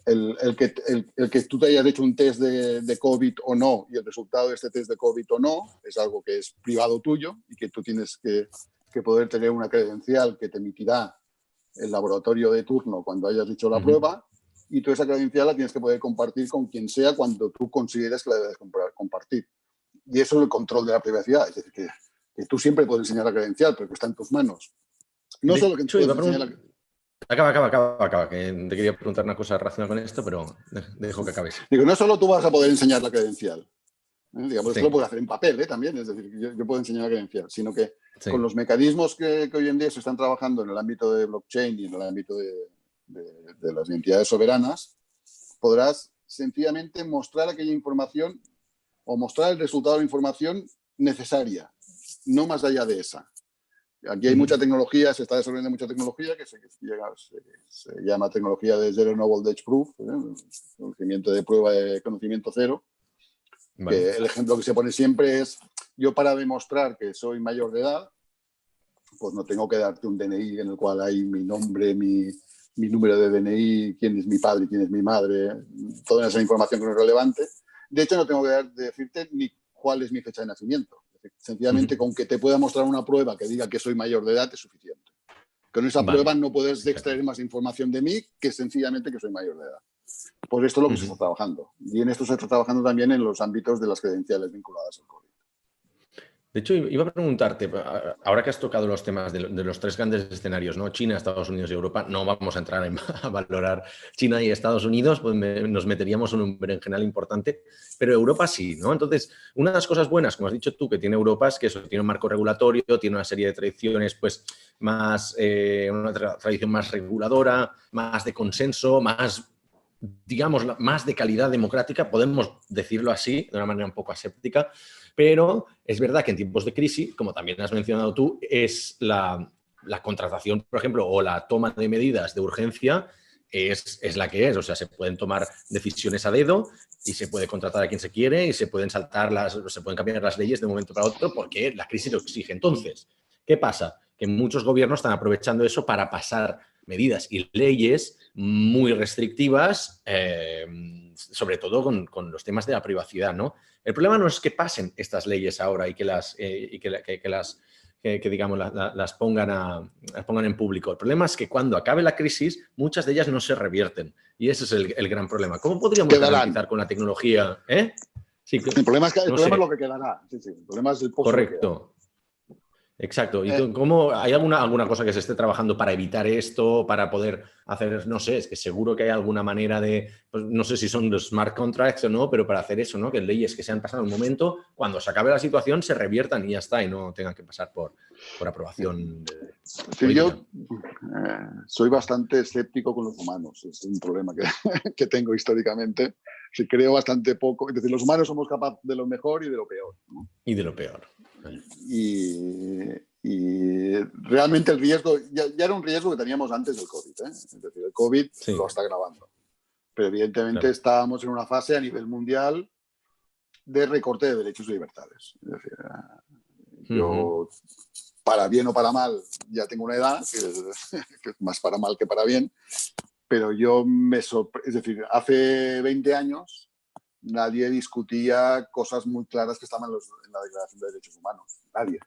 el que tú te hayas hecho un test de COVID o no y el resultado de este test de COVID o no es algo que es privado tuyo y que tú tienes que poder tener una credencial que te emitirá el laboratorio de turno cuando hayas hecho la prueba, y tú esa credencial la tienes que poder compartir con quien sea cuando tú consideres que la debes compartir. Y eso es el control de la privacidad, es decir, que tú siempre puedes enseñar la credencial, pero que está en tus manos. No solo que puedes enseñar la... Acaba, que te quería preguntar una cosa relacionada con esto, pero dejo que acabes. Digo, no solo tú vas a poder enseñar la credencial, digamos, Sí. esto lo puedo hacer en papel también, es decir, yo puedo enseñar la credencial, sino que Sí. con los mecanismos que hoy en día se están trabajando en el ámbito de blockchain y en el ámbito de las entidades soberanas, podrás sencillamente mostrar aquella información o mostrar el resultado de la información necesaria, no más allá de esa. Aquí hay mucha tecnología, se está desarrollando mucha tecnología que se llama tecnología de Zero Knowledge Proof, conocimiento de prueba de conocimiento cero. Vale. Que el ejemplo que se pone siempre es, yo para demostrar que soy mayor de edad, pues no tengo que darte un DNI en el cual hay mi nombre, mi número de DNI, quién es mi padre, quién es mi madre, toda esa información que no es relevante. De hecho, no tengo que decirte ni cuál es mi fecha de nacimiento. Sencillamente, con que te pueda mostrar una prueba que diga que soy mayor de edad es suficiente. Con esa prueba no puedes extraer más información de mí que sencillamente que soy mayor de edad. Pues esto es lo que se está trabajando. Y en esto se está trabajando también en los ámbitos de las credenciales vinculadas al COVID. De hecho, iba a preguntarte, ahora que has tocado los temas de los tres grandes escenarios, ¿no? China, Estados Unidos y Europa, no vamos a entrar a valorar China y Estados Unidos, pues nos meteríamos en un berenjenal importante, pero Europa sí, ¿no? Entonces, una de las cosas buenas, como has dicho tú, que tiene Europa es que eso, tiene un marco regulatorio, tiene una serie de tradiciones, pues, más, una tradición más reguladora, más de consenso, más, digamos, más de calidad democrática, podemos decirlo así, de una manera un poco aséptica. Pero es verdad que en tiempos de crisis, como también has mencionado tú, es la contratación, por ejemplo, o la toma de medidas de urgencia es la que es. O sea, se pueden tomar decisiones a dedo y se puede contratar a quien se quiere y se pueden cambiar las leyes de un momento para otro porque la crisis lo exige. Entonces, ¿qué pasa? Que muchos gobiernos están aprovechando eso para pasar medidas y leyes muy restrictivas, sobre todo con los temas de la privacidad, ¿no? El problema no es que pasen estas leyes ahora y que las pongan en público. El problema es que cuando acabe la crisis, muchas de ellas no se revierten. Y ese es el gran problema. ¿Cómo podríamos garantizar con la tecnología? Sí, el problema es es lo que quedará. Sí, el problema es el pozo. Correcto. Exacto. ¿Y cómo hay alguna cosa que se esté trabajando para evitar esto, para poder hacer, no sé, es que seguro que hay alguna manera de, pues, no sé si son los smart contracts o no, pero para hacer eso, ¿no? Que leyes que se han pasado un momento, cuando se acabe la situación, se reviertan y ya está, y no tengan que pasar por aprobación. Sí, yo soy bastante escéptico con los humanos. Es un problema que tengo históricamente. Sí, creo bastante poco. Es decir, los humanos somos capaces de lo mejor y de lo peor, ¿no? Y de lo peor. Y realmente el riesgo, ya era un riesgo que teníamos antes del COVID, ¿eh? Es decir, el COVID lo está agravando. Pero evidentemente estábamos en una fase a nivel mundial de recorte de derechos y libertades. Es decir, yo, para bien o para mal, ya tengo una edad, que es más para mal que para bien, pero yo es decir, hace 20 años nadie discutía cosas muy claras que estaban en la Declaración de Derechos Humanos. Nadie.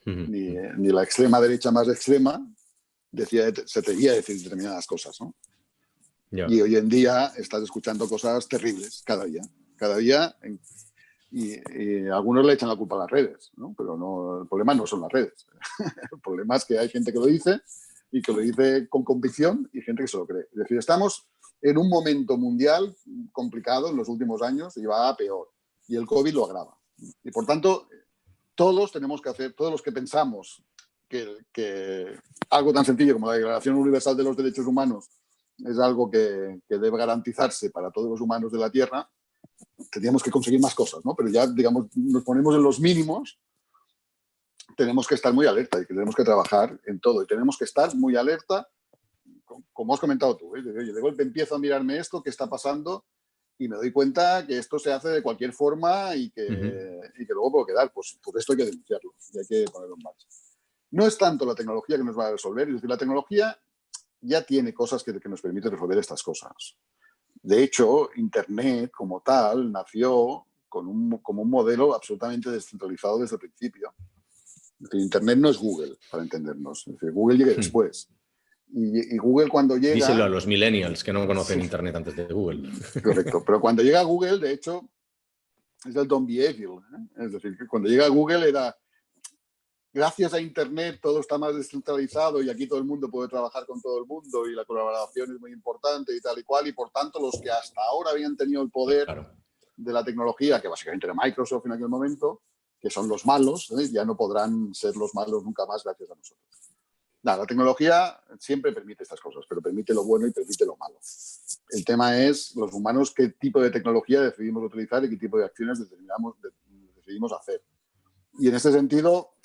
Ni la extrema derecha más extrema se atrevía a decir determinadas cosas, ¿no? Y hoy en día estás escuchando cosas terribles cada día. Cada día. Y algunos le echan la culpa a las redes, ¿no? Pero el problema no son las redes. El problema es que hay gente que lo dice y que lo dice con convicción y gente que se lo cree. Es decir, estamos en un momento mundial complicado en los últimos años y va a peor. Y el COVID lo agrava. Y por tanto, todos tenemos que hacer, todos los que pensamos que algo tan sencillo como la Declaración Universal de los Derechos Humanos es algo que debe garantizarse para todos los humanos de la Tierra, tendríamos que conseguir más cosas, ¿no? Pero ya, digamos, nos ponemos en los mínimos, tenemos que estar muy alerta y tenemos que trabajar en todo. Y tenemos que estar muy alerta, como has comentado tú, ¿eh? Oye, de golpe empiezo a mirarme esto, ¿qué está pasando? y me doy cuenta que esto se hace de cualquier forma y que luego puedo quedar. Pues por esto hay que denunciarlo y hay que ponerlo en marcha. No es tanto la tecnología que nos va a resolver, es decir, la tecnología ya tiene cosas que nos permiten resolver estas cosas. De hecho, Internet como tal nació como un modelo absolutamente descentralizado desde el principio. Es decir, Internet no es Google, para entendernos. Es decir, Google llega después. Y Google cuando Díselo a llega... los millennials que no conocen Sí, Internet antes de Google. correcto. Pero cuando llega Google, de hecho, es el Don't Be Evil. Es decir, que cuando llega Google era... Gracias a Internet todo está más descentralizado y aquí todo el mundo puede trabajar con todo el mundo y la colaboración es muy importante y tal y cual. Y por tanto, los que hasta ahora habían tenido el poder de la tecnología, que básicamente era Microsoft en aquel momento, que son los malos, ya no podrán ser los malos nunca más gracias a nosotros. La tecnología siempre permite estas cosas, pero permite lo bueno y permite lo malo. El tema es los humanos qué tipo de tecnología decidimos utilizar y qué tipo de acciones decidimos hacer. Y en este sentido,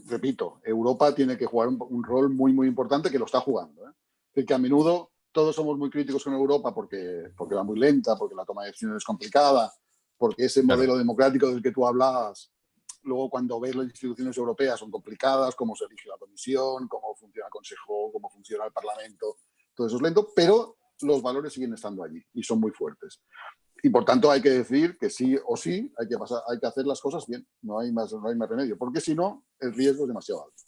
repito, Europa tiene que jugar un rol muy, muy importante que lo está jugando. Es decir, que a menudo todos somos muy críticos con Europa porque va muy lenta, porque la toma de decisiones es complicada, porque ese modelo democrático del que tú hablabas, luego cuando ves las instituciones europeas son complicadas, cómo se elige la comisión, cómo funciona el Consejo, cómo funciona el Parlamento, todo eso es lento, pero los valores siguen estando allí y son muy fuertes. Y por tanto hay que decir que sí o sí hay que hacer las cosas bien, no hay más remedio, porque si no, el riesgo es demasiado alto.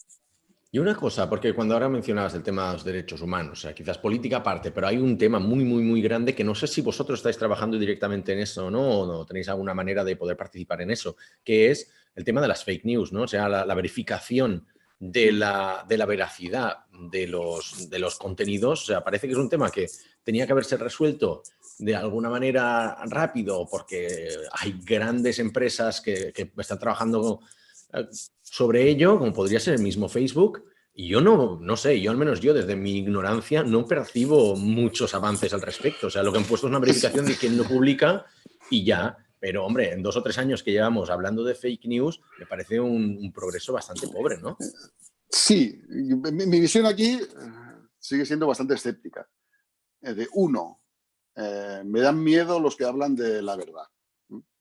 Y una cosa, porque cuando ahora mencionabas el tema de los derechos humanos, o sea, quizás política aparte, pero hay un tema muy, muy, muy grande que no sé si vosotros estáis trabajando directamente en eso, ¿no? O no tenéis alguna manera de poder participar en eso, que es el tema de las fake news, ¿no? O sea, la verificación de la veracidad de los contenidos. O sea, parece que es un tema que tenía que haberse resuelto de alguna manera rápido porque hay grandes empresas que están trabajando sobre ello, como podría ser el mismo Facebook, y yo no sé, yo al menos yo desde mi ignorancia no percibo muchos avances al respecto. O sea, lo que han puesto es una verificación de quién lo publica y ya. Pero, hombre, en 2 o 3 años que llevamos hablando de fake news, me parece un progreso bastante pobre, ¿no? Sí, mi visión aquí sigue siendo bastante escéptica. Uno, me dan miedo los que hablan de la verdad.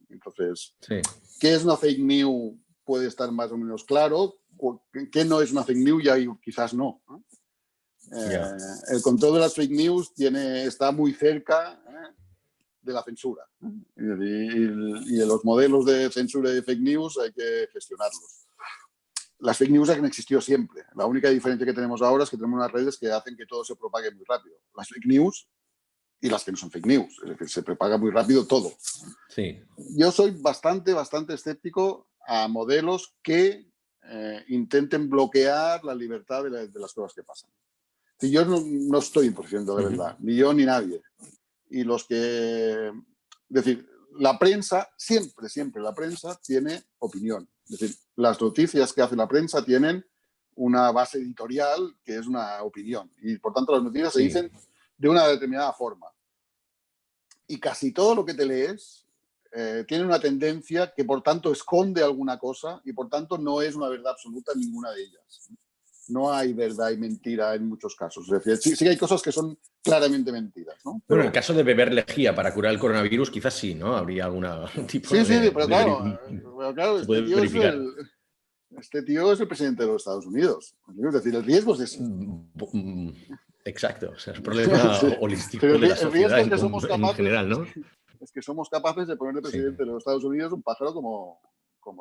Entonces, sí. ¿qué es una fake news? Puede estar más o menos claro. ¿Qué no es una fake news? Ya quizás no. El control de las fake news está muy cerca de la censura. Y de los modelos de censura y de fake news hay que gestionarlos. Las fake news han existido siempre. La única diferencia que tenemos ahora es que tenemos unas redes que hacen que todo se propague muy rápido. Las fake news y las que no son fake news. Es decir, se propaga muy rápido todo. Sí. Yo soy bastante escéptico a modelos que intenten bloquear la libertad de las cosas que pasan. Si yo no estoy en posición de verdad, ni yo ni nadie. Y los que... Es decir, la prensa, siempre la prensa tiene opinión. Es decir, las noticias que hace la prensa tienen una base editorial que es una opinión. Y por tanto las noticias se dicen de una determinada forma. Y casi todo lo que te lees tiene una tendencia que por tanto esconde alguna cosa y por tanto no es una verdad absoluta en ninguna de ellas. No hay verdad y mentira en muchos casos. Es decir, sí hay cosas que son claramente mentiras, ¿no? Bueno, en el caso de beber lejía para curar el coronavirus, quizás sí, ¿no? Habría algún tipo sí, de... pero claro, se puede verificar. Este tío es el presidente de los Estados Unidos. Es decir, el riesgo es ese. Exacto. O sea, es un problema holístico Pero de la el riesgo sociedad es que somos en capaces, general, ¿no? es que somos capaces de poner de presidente de los Estados Unidos un pájaro como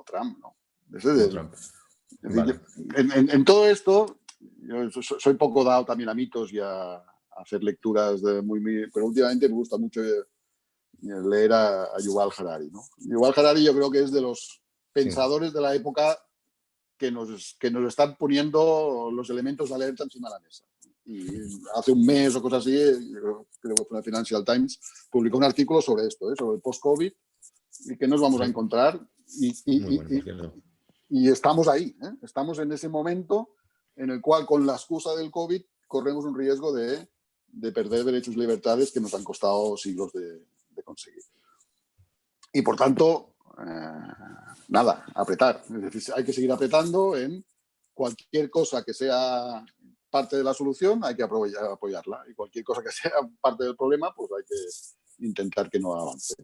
Trump, ¿no? Como Trump. Vale. En todo esto, yo soy poco dado también a mitos y a hacer lecturas pero últimamente me gusta mucho leer a Yuval Harari, ¿no? Yuval Harari yo creo que es de los pensadores de la época que nos están poniendo los elementos de alerta encima de la mesa. Y hace un mes o cosas así, creo que fue la Financial Times, publicó un artículo sobre esto, sobre el post-COVID y qué nos vamos a encontrar. Y estamos ahí, estamos en ese momento en el cual con la excusa del COVID corremos un riesgo de perder derechos y libertades que nos han costado siglos de conseguir. Y por tanto, nada, apretar. Es decir, hay que seguir apretando en cualquier cosa que sea parte de la solución, hay que apoyarla. Y cualquier cosa que sea parte del problema, pues intentar que no avance.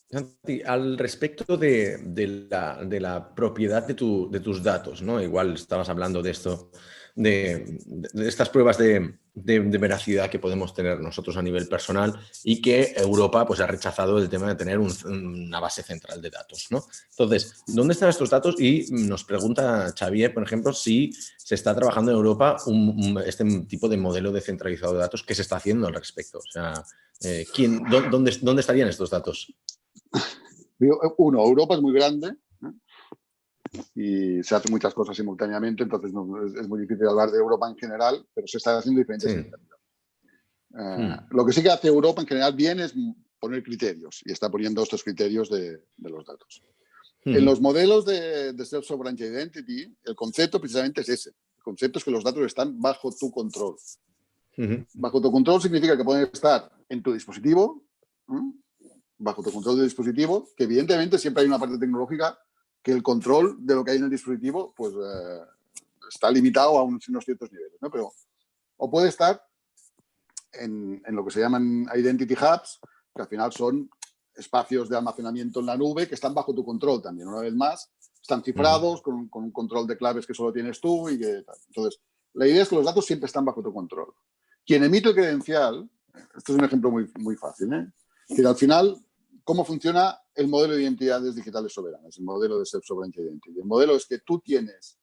Santi, al respecto de la propiedad de tus datos, ¿no? Igual estabas hablando de esto, de estas pruebas de veracidad que podemos tener nosotros a nivel personal y que Europa pues, ha rechazado el tema de tener una base central de datos, ¿no? Entonces, ¿dónde están estos datos? Y nos pregunta Xavier, por ejemplo, si se está trabajando en Europa este tipo de modelo descentralizado de datos, ¿qué se está haciendo al respecto? O sea, ¿dónde estarían estos datos? Uno, Europa es muy grande, ¿eh? Y se hacen muchas cosas simultáneamente, entonces es muy difícil hablar de Europa en general, pero se están haciendo diferentes iniciativas. Lo que sí que hace Europa en general bien es poner criterios, y está poniendo estos criterios de los datos. En los modelos de Self-Sovereign Identity, el concepto precisamente es ese. El concepto es que los datos están bajo tu control. Bajo tu control significa que pueden estar en tu dispositivo, bajo tu control del dispositivo, que evidentemente siempre hay una parte tecnológica que el control de lo que hay en el dispositivo pues, está limitado a unos ciertos niveles, ¿no? Pero, o puede estar en lo que se llaman Identity Hubs, que al final son espacios de almacenamiento en la nube que están bajo tu control también. Una vez más, están cifrados con un control de claves que solo tienes tú. Entonces, la idea es que los datos siempre están bajo tu control. Quien emite el credencial, esto es un ejemplo muy, muy fácil, ¿eh? Que al final, ¿cómo funciona el modelo de identidades digitales soberanas? El modelo de Self-Sovereign Identity. El modelo es que tú tienes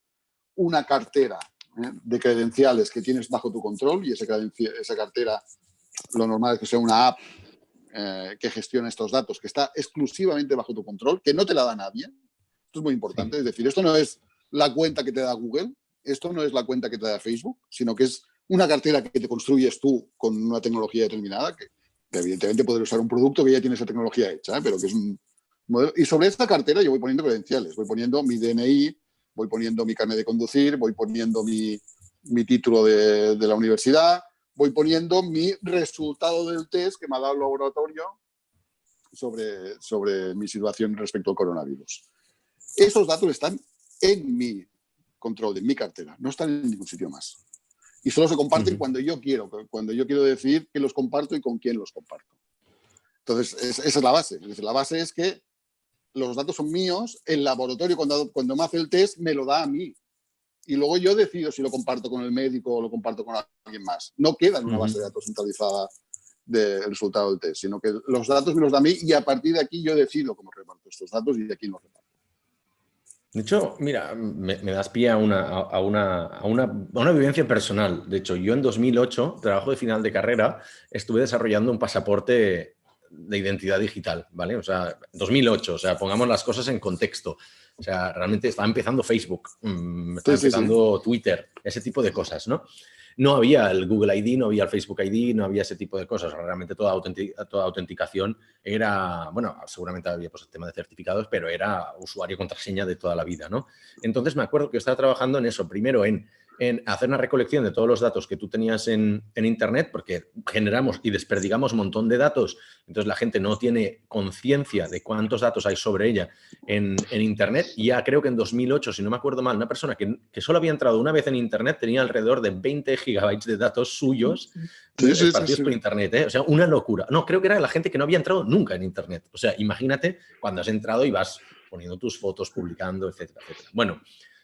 una cartera de credenciales que tienes bajo tu control y esa cartera, lo normal es que sea una app que gestione estos datos, que está exclusivamente bajo tu control, que no te la da nadie. Esto es muy importante. Sí. Es decir, esto no es la cuenta que te da Google, esto no es la cuenta que te da Facebook, sino que es una cartera que te construyes tú con una tecnología determinada, que evidentemente poder usar un producto que ya tiene esa tecnología hecha, pero que es un modelo. Y sobre esta cartera yo voy poniendo credenciales, voy poniendo mi DNI, voy poniendo mi carnet de conducir, voy poniendo mi título de la universidad, voy poniendo mi resultado del test que me ha dado el laboratorio sobre mi situación respecto al coronavirus. Esos datos están en mi control, en mi cartera, no están en ningún sitio más. Y solo se comparten cuando yo quiero decidir que los comparto y con quién los comparto. Entonces, esa es la base. Es decir, la base es que los datos son míos, el laboratorio cuando me hace el test me lo da a mí. Y luego yo decido si lo comparto con el médico o lo comparto con alguien más. No queda en una base de datos centralizada del resultado del test, sino que los datos me los da a mí y a partir de aquí yo decido cómo reparto estos datos y de aquí los reparto. De hecho, mira, me das pie a una vivencia personal. De hecho, yo en 2008, trabajo de final de carrera, estuve desarrollando un pasaporte de identidad digital, ¿vale? O sea, 2008, o sea, pongamos las cosas en contexto. O sea, realmente estaba empezando Facebook, estaba empezando Twitter, ese tipo de cosas, ¿no? No había el Google ID, no había el Facebook ID, no había ese tipo de cosas. Realmente toda autenticación era, bueno, seguramente había pues, el tema de certificados, pero era usuario contraseña de toda la vida, ¿no? Entonces me acuerdo que yo estaba trabajando en eso, primero en hacer una recolección de todos los datos que tú tenías en Internet, porque generamos y desperdigamos un montón de datos, entonces la gente no tiene conciencia de cuántos datos hay sobre ella en Internet. Y ya creo que en 2008, si no me acuerdo mal, una persona que solo había entrado una vez en Internet tenía alrededor de 20 gigabytes de datos suyos esparcidos por Internet, ¿eh? O sea, una locura. No, creo que era la gente que no había entrado nunca en Internet. O sea, imagínate cuando has entrado y vas poniendo tus fotos, publicando, etcétera, etcétera. Bueno,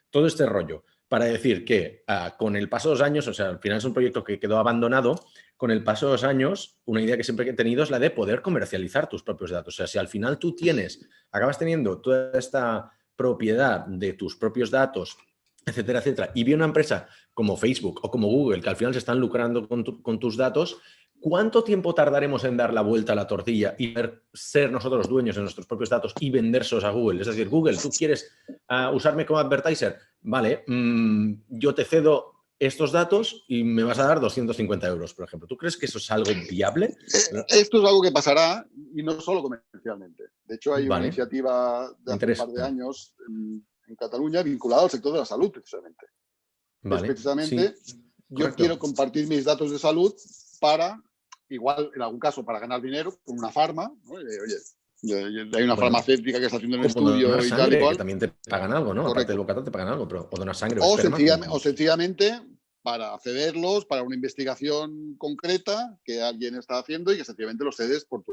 todo este rollo para decir que con el paso de los años, o sea, al final es un proyecto que quedó abandonado, con el paso de los años, una idea que siempre he tenido es la de poder comercializar tus propios datos. O sea, si al final tú acabas teniendo toda esta propiedad de tus propios datos, etcétera, etcétera, y viene una empresa como Facebook o como Google, que al final se están lucrando con tus datos, ¿cuánto tiempo tardaremos en dar la vuelta a la tortilla y ser nosotros los dueños de nuestros propios datos y vendérselos a Google? Es decir, Google, ¿tú quieres usarme como advertiser? Vale, yo te cedo estos datos y me vas a dar 250 euros, por ejemplo. ¿Tú crees que eso es algo viable? Esto es algo que pasará y no solo comercialmente. De hecho, hay una iniciativa de hace un par de años en Cataluña vinculada al sector de la salud, precisamente. Vale, precisamente, yo quiero compartir mis datos de salud para, igual, en algún caso, para ganar dinero con una farma, ¿no? Oye, hay una farmacéutica que está haciendo un estudio y tal y cual. Que también te pagan algo, ¿no? Correcto. Aparte del bocata te pagan algo, pero o donar sangre o sencillamente para cederlos para una investigación concreta que alguien está haciendo y que sencillamente los cedes por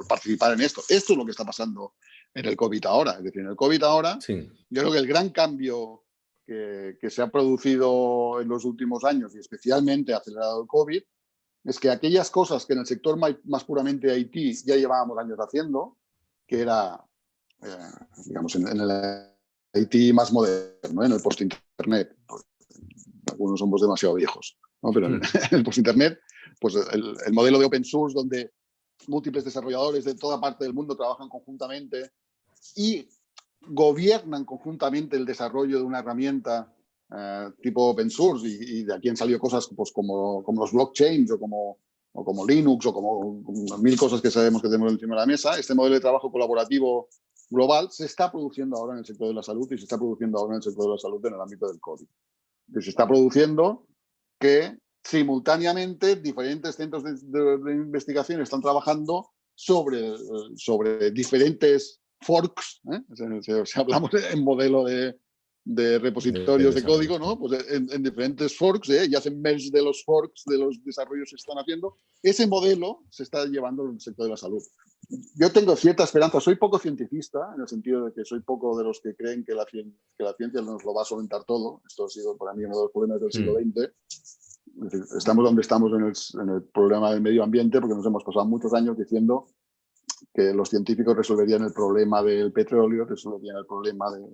participar en esto. Esto es lo que está pasando en el COVID ahora. Es decir, en el COVID ahora, Sí. yo creo que el gran cambio que se ha producido en los últimos años y especialmente acelerado el COVID es que aquellas cosas que en el sector más puramente IT ya llevábamos años haciendo, que era, digamos, en el IT más moderno, en el post-internet. Algunos somos demasiado viejos, ¿no? Pero en el post-internet, pues el modelo de open source donde múltiples desarrolladores de toda parte del mundo trabajan conjuntamente y gobiernan conjuntamente el desarrollo de una herramienta tipo open source y de aquí han salido cosas pues, como los blockchains o como Linux o como mil cosas que sabemos que tenemos encima de la mesa. Este modelo de trabajo colaborativo global se está produciendo ahora en el sector de la salud y se está produciendo ahora en el sector de la salud en el ámbito del COVID. Que se está produciendo que simultáneamente diferentes centros de investigación están trabajando sobre diferentes forks, si hablamos en modelo de repositorios de código, ¿no? Pues en diferentes forks, y hacen merge de los forks de los desarrollos que se están haciendo. Ese modelo se está llevando en el sector de la salud. Yo tengo cierta esperanza, soy poco cientifista, en el sentido de que soy poco de los que creen que la ciencia nos lo va a solventar todo. Esto ha sido para mí uno de los problemas del siglo XX. Es decir, estamos donde estamos en el problema del medio ambiente porque nos hemos pasado muchos años diciendo que los científicos resolverían el problema del petróleo, resolverían el problema de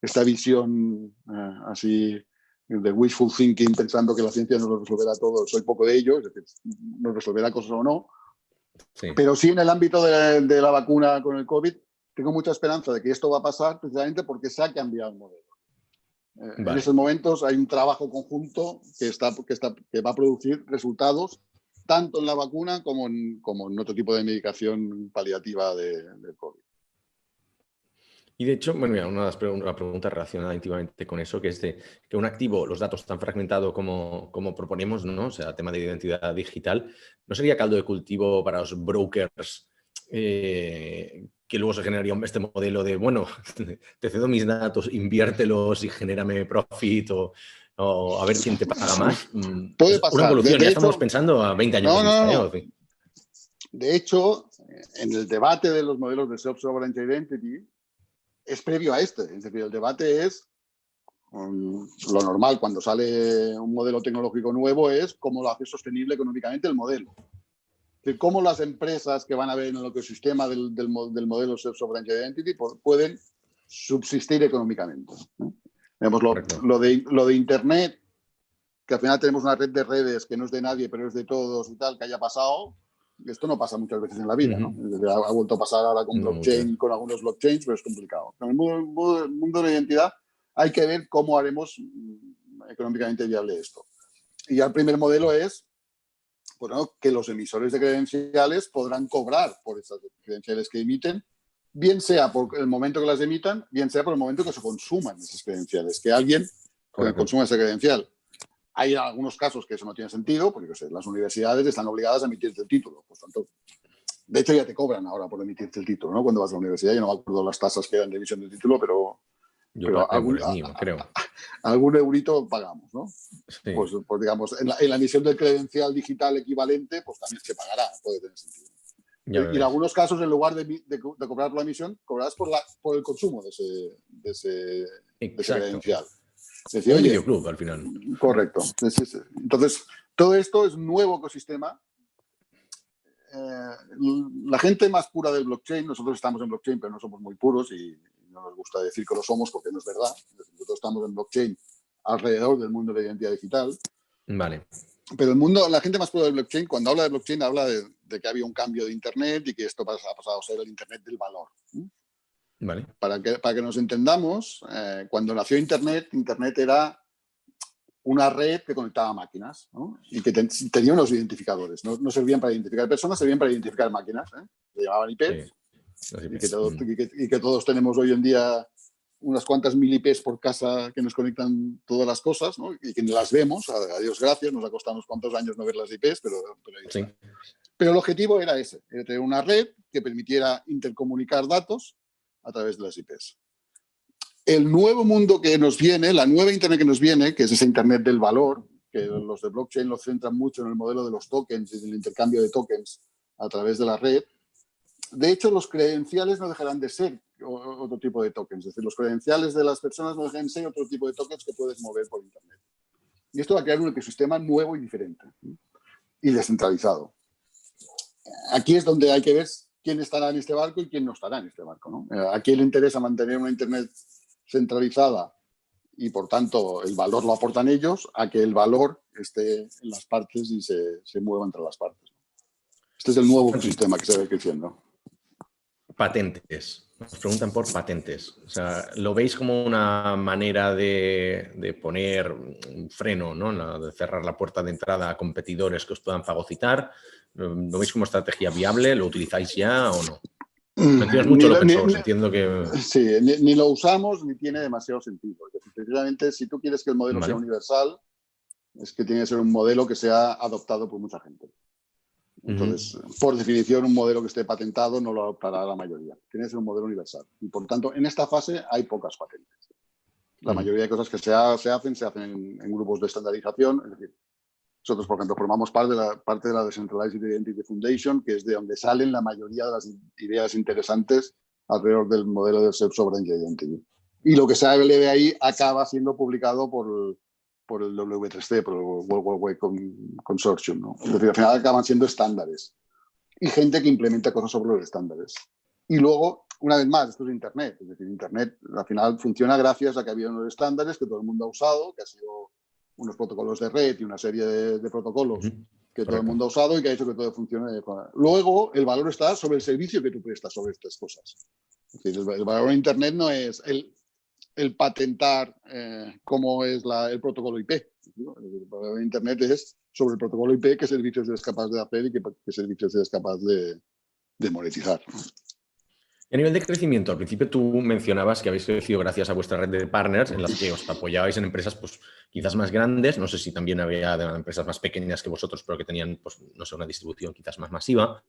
esta visión así de wishful thinking, pensando que la ciencia nos lo resolverá todo. Soy poco de ello, es decir, nos resolverá cosas o no. Sí. Pero sí en el ámbito de la vacuna con el COVID, tengo mucha esperanza de que esto va a pasar precisamente porque se ha cambiado el modelo. Vale. En esos momentos hay un trabajo conjunto que va a producir resultados tanto en la vacuna como en otro tipo de medicación paliativa del COVID. Y de hecho, bueno, mira, una pregunta relacionada íntimamente con eso, que es de que un activo, los datos tan fragmentados como proponemos, ¿no? O sea, tema de identidad digital, ¿no sería caldo de cultivo para los brokers que luego se generaría este modelo de, bueno, te cedo mis datos, inviértelos y genérame profit o a ver quién te paga más? Puede pasar. Una evolución, ya estamos pensando a 20 años de vista. No. De hecho, en el debate de los modelos de Self-Sovereign Identity, es previo a este. Es decir, el debate es lo normal cuando sale un modelo tecnológico nuevo es cómo lo hace sostenible económicamente el modelo. Es decir, cómo las empresas que van a ver en el ecosistema del modelo Self-Sovereign Identity pueden subsistir económicamente, ¿no? Vemos lo de Internet, que al final tenemos una red de redes que no es de nadie, pero es de todos y tal, que haya pasado. Esto no pasa muchas veces en la vida, ¿no? Ha vuelto a pasar ahora con blockchain, con algunos blockchains, pero es complicado. En el mundo de la identidad hay que ver cómo haremos económicamente viable esto. Y ya el primer modelo es, bueno, que los emisores de credenciales podrán cobrar por esas credenciales que emiten, bien sea por el momento que las emitan, bien sea por el momento que se consuman esas credenciales, que alguien consuma esa credencial. Hay algunos casos que eso no tiene sentido, porque las universidades están obligadas a emitirte el título. Por tanto, de hecho, ya te cobran ahora por emitirte el título, ¿no? Cuando vas a la universidad, yo no me acuerdo las tasas que eran de emisión del título, pero algún eurito pagamos, ¿no? Sí. Pues digamos, en la emisión del credencial digital equivalente, pues también se pagará, puede tener sentido. Y en algunos casos, en lugar de cobrar por la emisión, cobrarás por el consumo de ese credencial. Es decir, un videoclub al final. Correcto. Entonces, todo esto es un nuevo ecosistema. La gente más pura del blockchain, nosotros estamos en blockchain, pero no somos muy puros y no nos gusta decir que lo somos porque no es verdad. Nosotros estamos en blockchain alrededor del mundo de la identidad digital. Vale. Pero la gente más pura del blockchain, cuando habla de blockchain, habla de que había un cambio de Internet y que esto ha pasado a ser el Internet del valor. Vale. Para que nos entendamos, cuando nació Internet era una red que conectaba máquinas, ¿no? Y que tenía unos identificadores. No servían para identificar personas, servían para identificar máquinas. Se llamaban IPs. Sí, y que todos tenemos hoy en día unas cuantas mil IPs por casa que nos conectan todas las cosas, ¿no? Y que las vemos, a Dios gracias, nos ha costado unos cuantos años no ver las IPs, pero sí. Pero el objetivo era ese, era tener una red que permitiera intercomunicar datos a través de las IPs. el nuevo mundo que nos viene, la nueva Internet que nos viene, que es ese Internet del valor, que los de blockchain lo centran mucho en el modelo de los tokens y del intercambio de tokens a través de la red. De hecho, los credenciales no dejarán de ser otro tipo de tokens. Es decir, los credenciales de las personas no dejarán de ser otro tipo de tokens que puedes mover por Internet. Y esto va a crear un ecosistema nuevo y diferente y descentralizado. Aquí es donde hay que ver quién estará en este barco y quién no estará en este barco, ¿no? ¿A quién le interesa mantener una Internet centralizada y, por tanto, el valor lo aportan ellos, a que el valor esté en las partes y se mueva entre las partes? Este es el nuevo sistema que se ve creciendo. Patentes. Nos preguntan por patentes. O sea, ¿lo veis como una manera de poner un freno, ¿no? De cerrar la puerta de entrada a competidores que os puedan fagocitar? ¿Lo veis como estrategia viable? ¿Lo utilizáis ya o no? Mencionas mucho el open source, entiendo que... Sí, ni lo usamos ni tiene demasiado sentido. Precisamente, si tú quieres que el modelo sea universal, es que tiene que ser un modelo que sea adoptado por mucha gente. Entonces, por definición, un modelo que esté patentado no lo adoptará la mayoría. Tiene que ser un modelo universal. Y, por tanto, en esta fase hay pocas patentes. La mayoría de cosas que se hacen en grupos de estandarización. Es decir, nosotros, por ejemplo, formamos parte de la Decentralized Identity Foundation, que es de donde salen la mayoría de las ideas interesantes alrededor del modelo de Self-Sovereign Identity. Y lo que sale de ahí acaba siendo publicado por el W3C, por el World Wide Web Consortium, ¿no? Es decir, al final acaban siendo estándares. Y gente que implementa cosas sobre los estándares. Y luego, una vez más, esto es Internet. Es decir, Internet al final funciona gracias a que había unos estándares que todo el mundo ha usado, que ha sido unos protocolos de red y una serie de protocolos que todo el mundo ha usado y que ha hecho que todo funcione. Luego, el valor está sobre el servicio que tú prestas sobre estas cosas. Es decir, el valor en Internet no es el patentar cómo es el protocolo IP. ¿No? El valor en Internet es sobre el protocolo IP, qué servicios eres capaz de hacer y qué servicios eres capaz de monetizar. Y a nivel de crecimiento, al principio tú mencionabas que habéis crecido gracias a vuestra red de partners en las que os apoyabais en empresas pues, quizás más grandes, no sé si también había empresas más pequeñas que vosotros, pero que tenían, pues, no sé, una distribución quizás más masiva.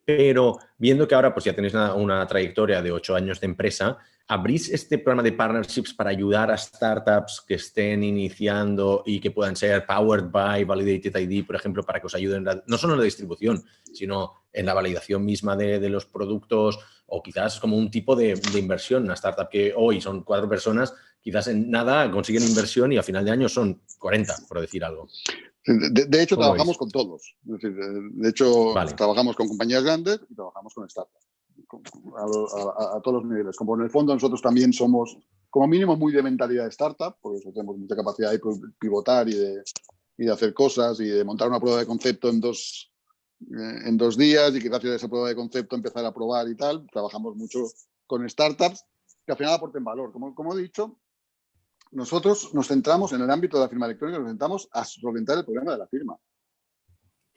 Pero viendo que ahora pues, ya tenéis una trayectoria de 8 años de empresa, ¿abrís este programa de partnerships para ayudar a startups que estén iniciando y que puedan ser powered by Validated ID, por ejemplo, para que os ayuden no solo en la distribución, sino en la validación misma de los productos o quizás como un tipo de inversión? Una startup que hoy son 4 personas, quizás en nada consiguen inversión y a final de año son 40, por decir algo. De hecho, trabajamos con todos. Es decir, de hecho, trabajamos con compañías grandes y trabajamos con startups. A todos los niveles. Como en el fondo nosotros también somos, como mínimo, muy de mentalidad de startup, porque eso tenemos mucha capacidad de pivotar y de hacer cosas y de montar una prueba de concepto en dos días y que gracias a esa prueba de concepto empezar a probar y tal. Trabajamos mucho con startups que al final aporten valor. Como he dicho, nosotros nos centramos en el ámbito de la firma electrónica, nos centramos a solventar el problema de la firma.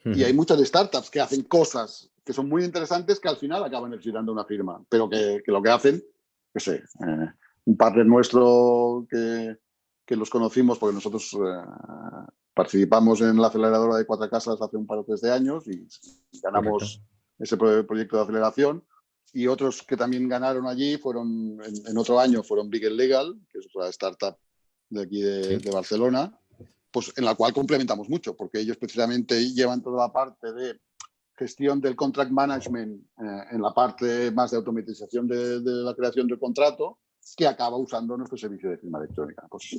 Y hay muchas startups que hacen cosas que son muy interesantes que al final acaban necesitando una firma, pero que lo que hacen, qué sé, un partner nuestro que los conocimos porque nosotros participamos en la aceleradora de Cuatro Casas hace un par o tres de años y ganamos ese proyecto de aceleración. Y otros que también ganaron allí fueron, en otro año, fueron Big Legal, que es otra startup de aquí de Barcelona, pues en la cual complementamos mucho, porque ellos precisamente llevan toda la parte de gestión del contract management en la parte más de automatización de la creación del contrato, que acaba usando nuestro servicio de firma electrónica. Pues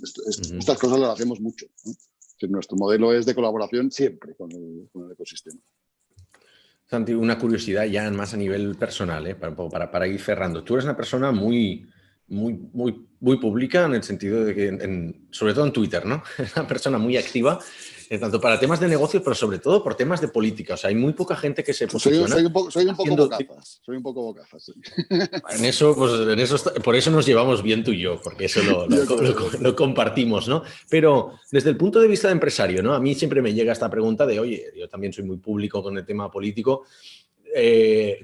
estas cosas las hacemos mucho, ¿no? Nuestro modelo es de colaboración siempre con el ecosistema. Santi, una curiosidad ya más a nivel personal, para ir cerrando. Tú eres una persona muy pública en el sentido de que, sobre todo en Twitter, ¿no? Es una persona muy activa, tanto para temas de negocio, pero sobre todo por temas de política. O sea, hay muy poca gente que se posiciona. Soy un poco bocazas. Sí. En eso, por eso nos llevamos bien tú y yo, porque eso lo compartimos, ¿no? Pero desde el punto de vista de empresario, ¿no? A mí siempre me llega esta pregunta de, oye, yo también soy muy público con el tema político,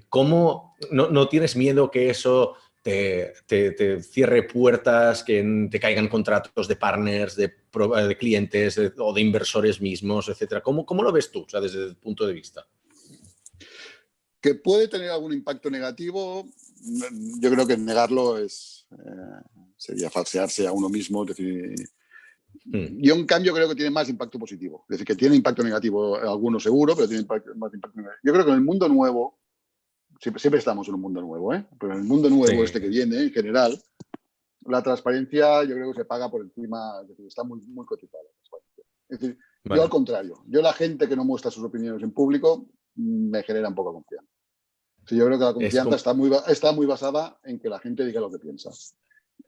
¿cómo no tienes miedo que eso te cierre puertas, que te caigan contratos de partners, de clientes o de inversores mismos, etcétera? ¿Cómo lo ves tú, o sea, desde el punto de vista? Que puede tener algún impacto negativo, yo creo que negarlo sería falsearse a uno mismo. Es decir, yo en cambio creo que tiene más impacto positivo. Es decir, que tiene impacto negativo algunos seguro, pero tiene más impacto negativo. Yo creo que en el mundo nuevo, siempre estamos en un mundo nuevo, pero en el mundo nuevo que viene, en general, la transparencia yo creo que se paga por encima, es decir, está muy, muy cotizada. Es decir, yo al contrario, la gente que no muestra sus opiniones en público me genera un poco de confianza. Sí, yo creo que la confianza está muy basada en que la gente diga lo que piensa.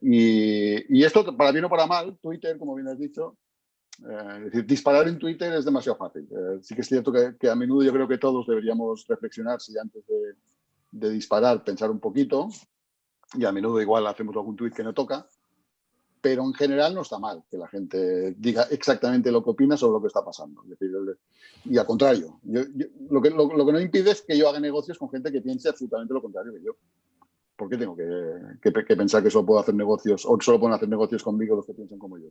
Y esto, para bien o para mal, Twitter, como bien has dicho, es decir, disparar en Twitter es demasiado fácil. Sí que es cierto que a menudo yo creo que todos deberíamos reflexionar si antes de disparar, pensar un poquito, y a menudo igual hacemos algún tuit que no toca, pero en general no está mal que la gente diga exactamente lo que opina sobre lo que está pasando. Es decir, y al contrario, lo que no impide es que yo haga negocios con gente que piense absolutamente lo contrario que yo. ¿Por qué tengo que pensar que solo puedo hacer negocios o solo pueden hacer negocios conmigo los que piensan como yo?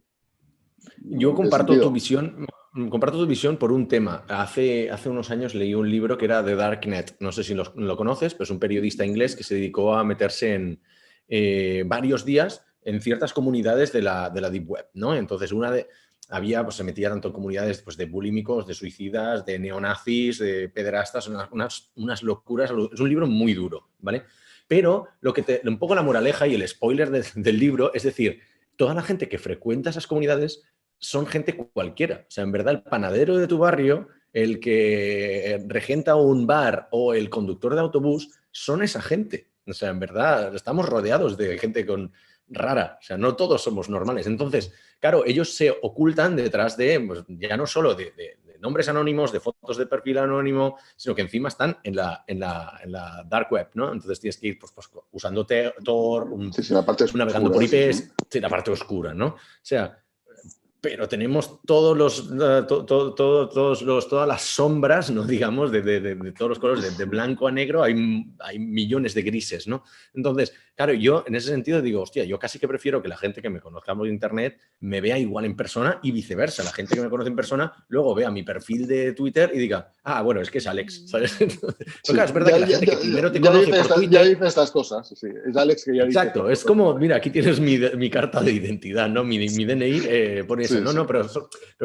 Yo comparto tu visión por un tema. Hace unos años leí un libro que era The Darknet. No sé si lo conoces, pero es un periodista inglés que se dedicó a meterse en varios días en ciertas comunidades de la Deep Web, ¿no? Entonces, pues se metía tanto en comunidades pues, de bulímicos, de suicidas, de neonazis, de pederastas, unas locuras. Es un libro muy duro, ¿vale? Pero un poco la moraleja y el spoiler del libro, es decir, toda la gente que frecuenta esas comunidades son gente cualquiera. O sea, en verdad, el panadero de tu barrio, el que regenta un bar o el conductor de autobús son esa gente. O sea, en verdad, estamos rodeados de gente rara. O sea, no todos somos normales. Entonces, claro, ellos se ocultan detrás de, pues, ya no solo de nombres anónimos, de fotos de perfil anónimo, sino que encima están en la dark web, ¿no? Entonces tienes que ir pues, usando Tor, la parte navegando por IPs, la parte oscura, ¿no? O sea, pero tenemos todas las sombras, ¿no? Digamos, de todos los colores, de blanco a negro, hay millones de grises, ¿no? Entonces, claro, yo en ese sentido digo, hostia, yo casi que prefiero que la gente que me conozca por internet me vea igual en persona y viceversa. La gente que me conoce en persona luego vea mi perfil de Twitter y diga, ah, bueno, es que es Alex, ¿sabes? Claro, es verdad que la gente que primero te conoce por Twitter... Ya dice estas cosas, sí, es Alex que ya dice. Exacto, es como, mira, aquí tienes mi carta de identidad, ¿no? Mi DNI pone eso. No, pero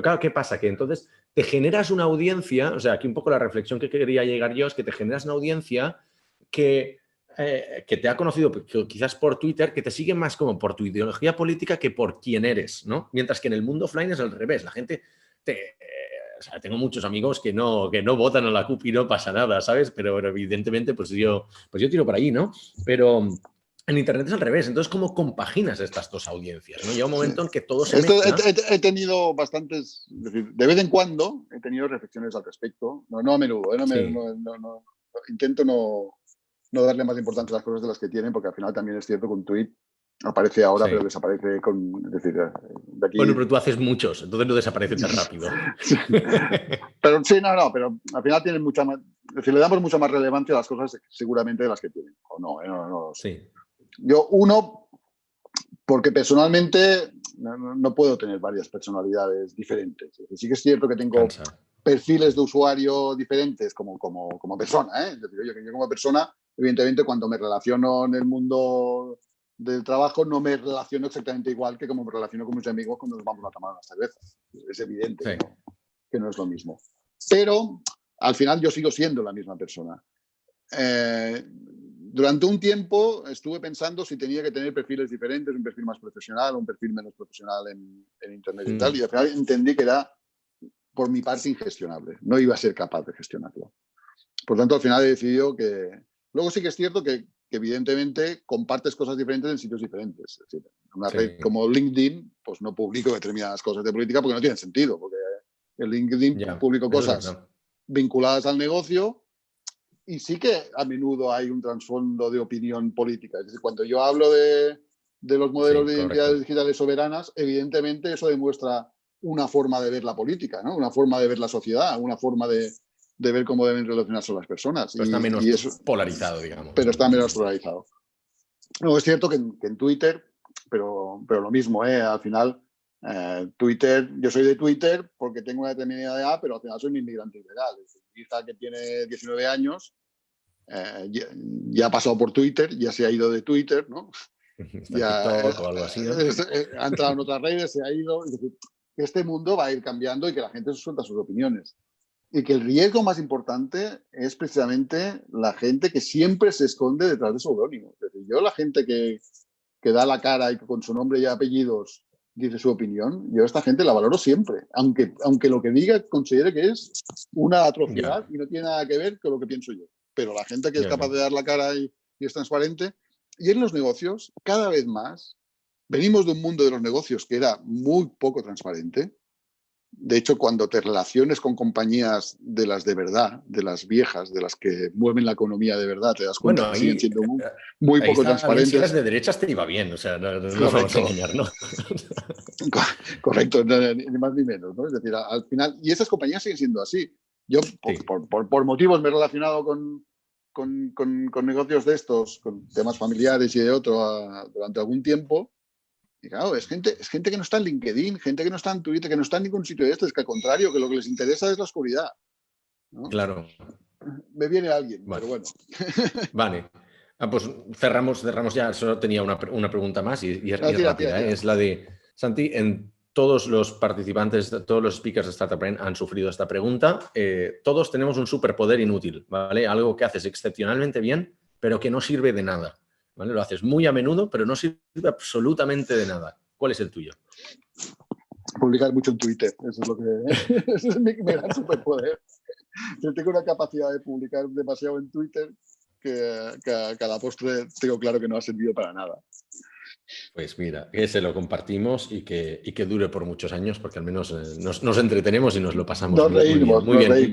claro, ¿qué pasa? Que entonces te generas una audiencia, o sea, aquí un poco la reflexión que quería llegar yo es que te generas una audiencia que te ha conocido quizás por Twitter, que te sigue más como por tu ideología política que por quién eres, ¿no? Mientras que en el mundo offline es al revés, la gente o sea, tengo muchos amigos que no votan a la CUP y no pasa nada, ¿sabes? Pero evidentemente, pues yo tiro por ahí, ¿no? Pero en Internet es al revés. Entonces, ¿cómo compaginas estas dos audiencias, ¿no? Llega un momento en que todo se mezcla. He tenido bastantes, es decir, de vez en cuando he tenido reflexiones al respecto. No a menudo, intento no darle más importancia a las cosas de las que tienen, porque al final también es cierto que un tuit aparece ahora, pero desaparece es decir, de aquí... Bueno, pero tú haces muchos, entonces no desaparece tan rápido. Sí. Pero sí, pero al final tienen mucha más... Es decir, le damos mucha más relevancia a las cosas seguramente de las que tienen, o no. No sí. Yo, porque personalmente no puedo tener varias personalidades diferentes. Es decir, sí que es cierto que tengo perfiles de usuario diferentes como persona. Es decir, yo como persona, evidentemente, cuando me relaciono en el mundo del trabajo, no me relaciono exactamente igual que como me relaciono con mis amigos cuando nos vamos a tomar unas cervezas. Es evidente que no es lo mismo. Pero al final yo sigo siendo la misma persona. Durante un tiempo estuve pensando si tenía que tener perfiles diferentes, un perfil más profesional o un perfil menos profesional en Internet y tal, y al final entendí que era, por mi parte, ingestionable. No iba a ser capaz de gestionarlo. Por tanto, al final he decidido que... Luego sí que es cierto que evidentemente compartes cosas diferentes en sitios diferentes. Es decir, en una red como LinkedIn, pues no publico determinadas cosas de política porque no tienen sentido, porque en LinkedIn publico cosas vinculadas al negocio. Y sí que a menudo hay un trasfondo de opinión política. Es decir, cuando yo hablo de los modelos de identidades digitales soberanas, evidentemente eso demuestra una forma de ver la política, ¿no? Una forma de ver la sociedad, una forma de ver cómo deben relacionarse las personas. Pero está menos polarizado, digamos. Pero está menos polarizado. No, es cierto que en Twitter, pero lo mismo, al final, Twitter, yo soy de Twitter porque tengo una determinada edad, pero al final soy un inmigrante ilegal. Mi hija, que tiene 19 años, ya ha pasado por Twitter, ya se ha ido de Twitter, ¿no? Ya, TikTok o algo así, ¿no? Ha entrado en otras redes, se ha ido. Es decir, que este mundo va a ir cambiando y que la gente suelta sus opiniones. Y que el riesgo más importante es precisamente la gente que siempre se esconde detrás de su seudónimo. Es decir, yo la gente que da la cara y que con su nombre y apellidos dice su opinión, yo a esta gente la valoro siempre, aunque lo que diga considere que es una atrocidad y no tiene nada que ver con lo que pienso yo. Pero la gente que es capaz de dar la cara y es transparente. Y en los negocios, cada vez más, venimos de un mundo de los negocios que era muy poco transparente. De hecho, cuando te relaciones con compañías de las de verdad, de las viejas, de las que mueven la economía de verdad, te das cuenta que siguen siendo muy poco transparentes. Si eras de derechas te iba bien, o sea, no nos vamos a engañar, ¿no? Correcto, ni más ni menos, ¿no? Es decir, al final, y esas compañías siguen siendo así. Yo, por motivos, me he relacionado con negocios de estos, con temas familiares y de otro durante algún tiempo. Y claro, es gente que no está en LinkedIn, gente que no está en Twitter, que no está en ningún sitio de estos, que al contrario, que lo que les interesa es la oscuridad, ¿no? Claro. Me viene alguien, pero bueno. Vale. Pues cerramos ya. Solo tenía una pregunta más y es rápida. Tira. Es la de Santi. En todos los participantes, todos los speakers de Startup Brain han sufrido esta pregunta. Todos tenemos un superpoder inútil, ¿vale? Algo que haces excepcionalmente bien, pero que no sirve de nada. ¿Vale? Lo haces muy a menudo, pero no sirve absolutamente de nada. ¿Cuál es el tuyo? Publicar mucho en Twitter. Eso es lo que ese es mi gran superpoder. Yo tengo una capacidad de publicar demasiado en Twitter que a la postre tengo claro que no ha servido para nada. Pues mira, que se lo compartimos y que dure por muchos años, porque al menos nos entretenemos y nos lo pasamos muy bien.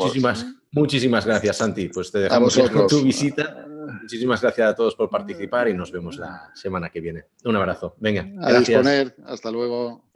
Muchísimas gracias, Santi. Pues te dejamos con tu visita. Muchísimas gracias a todos por participar y nos vemos la semana que viene. Un abrazo. Venga, a disponer. Hasta luego.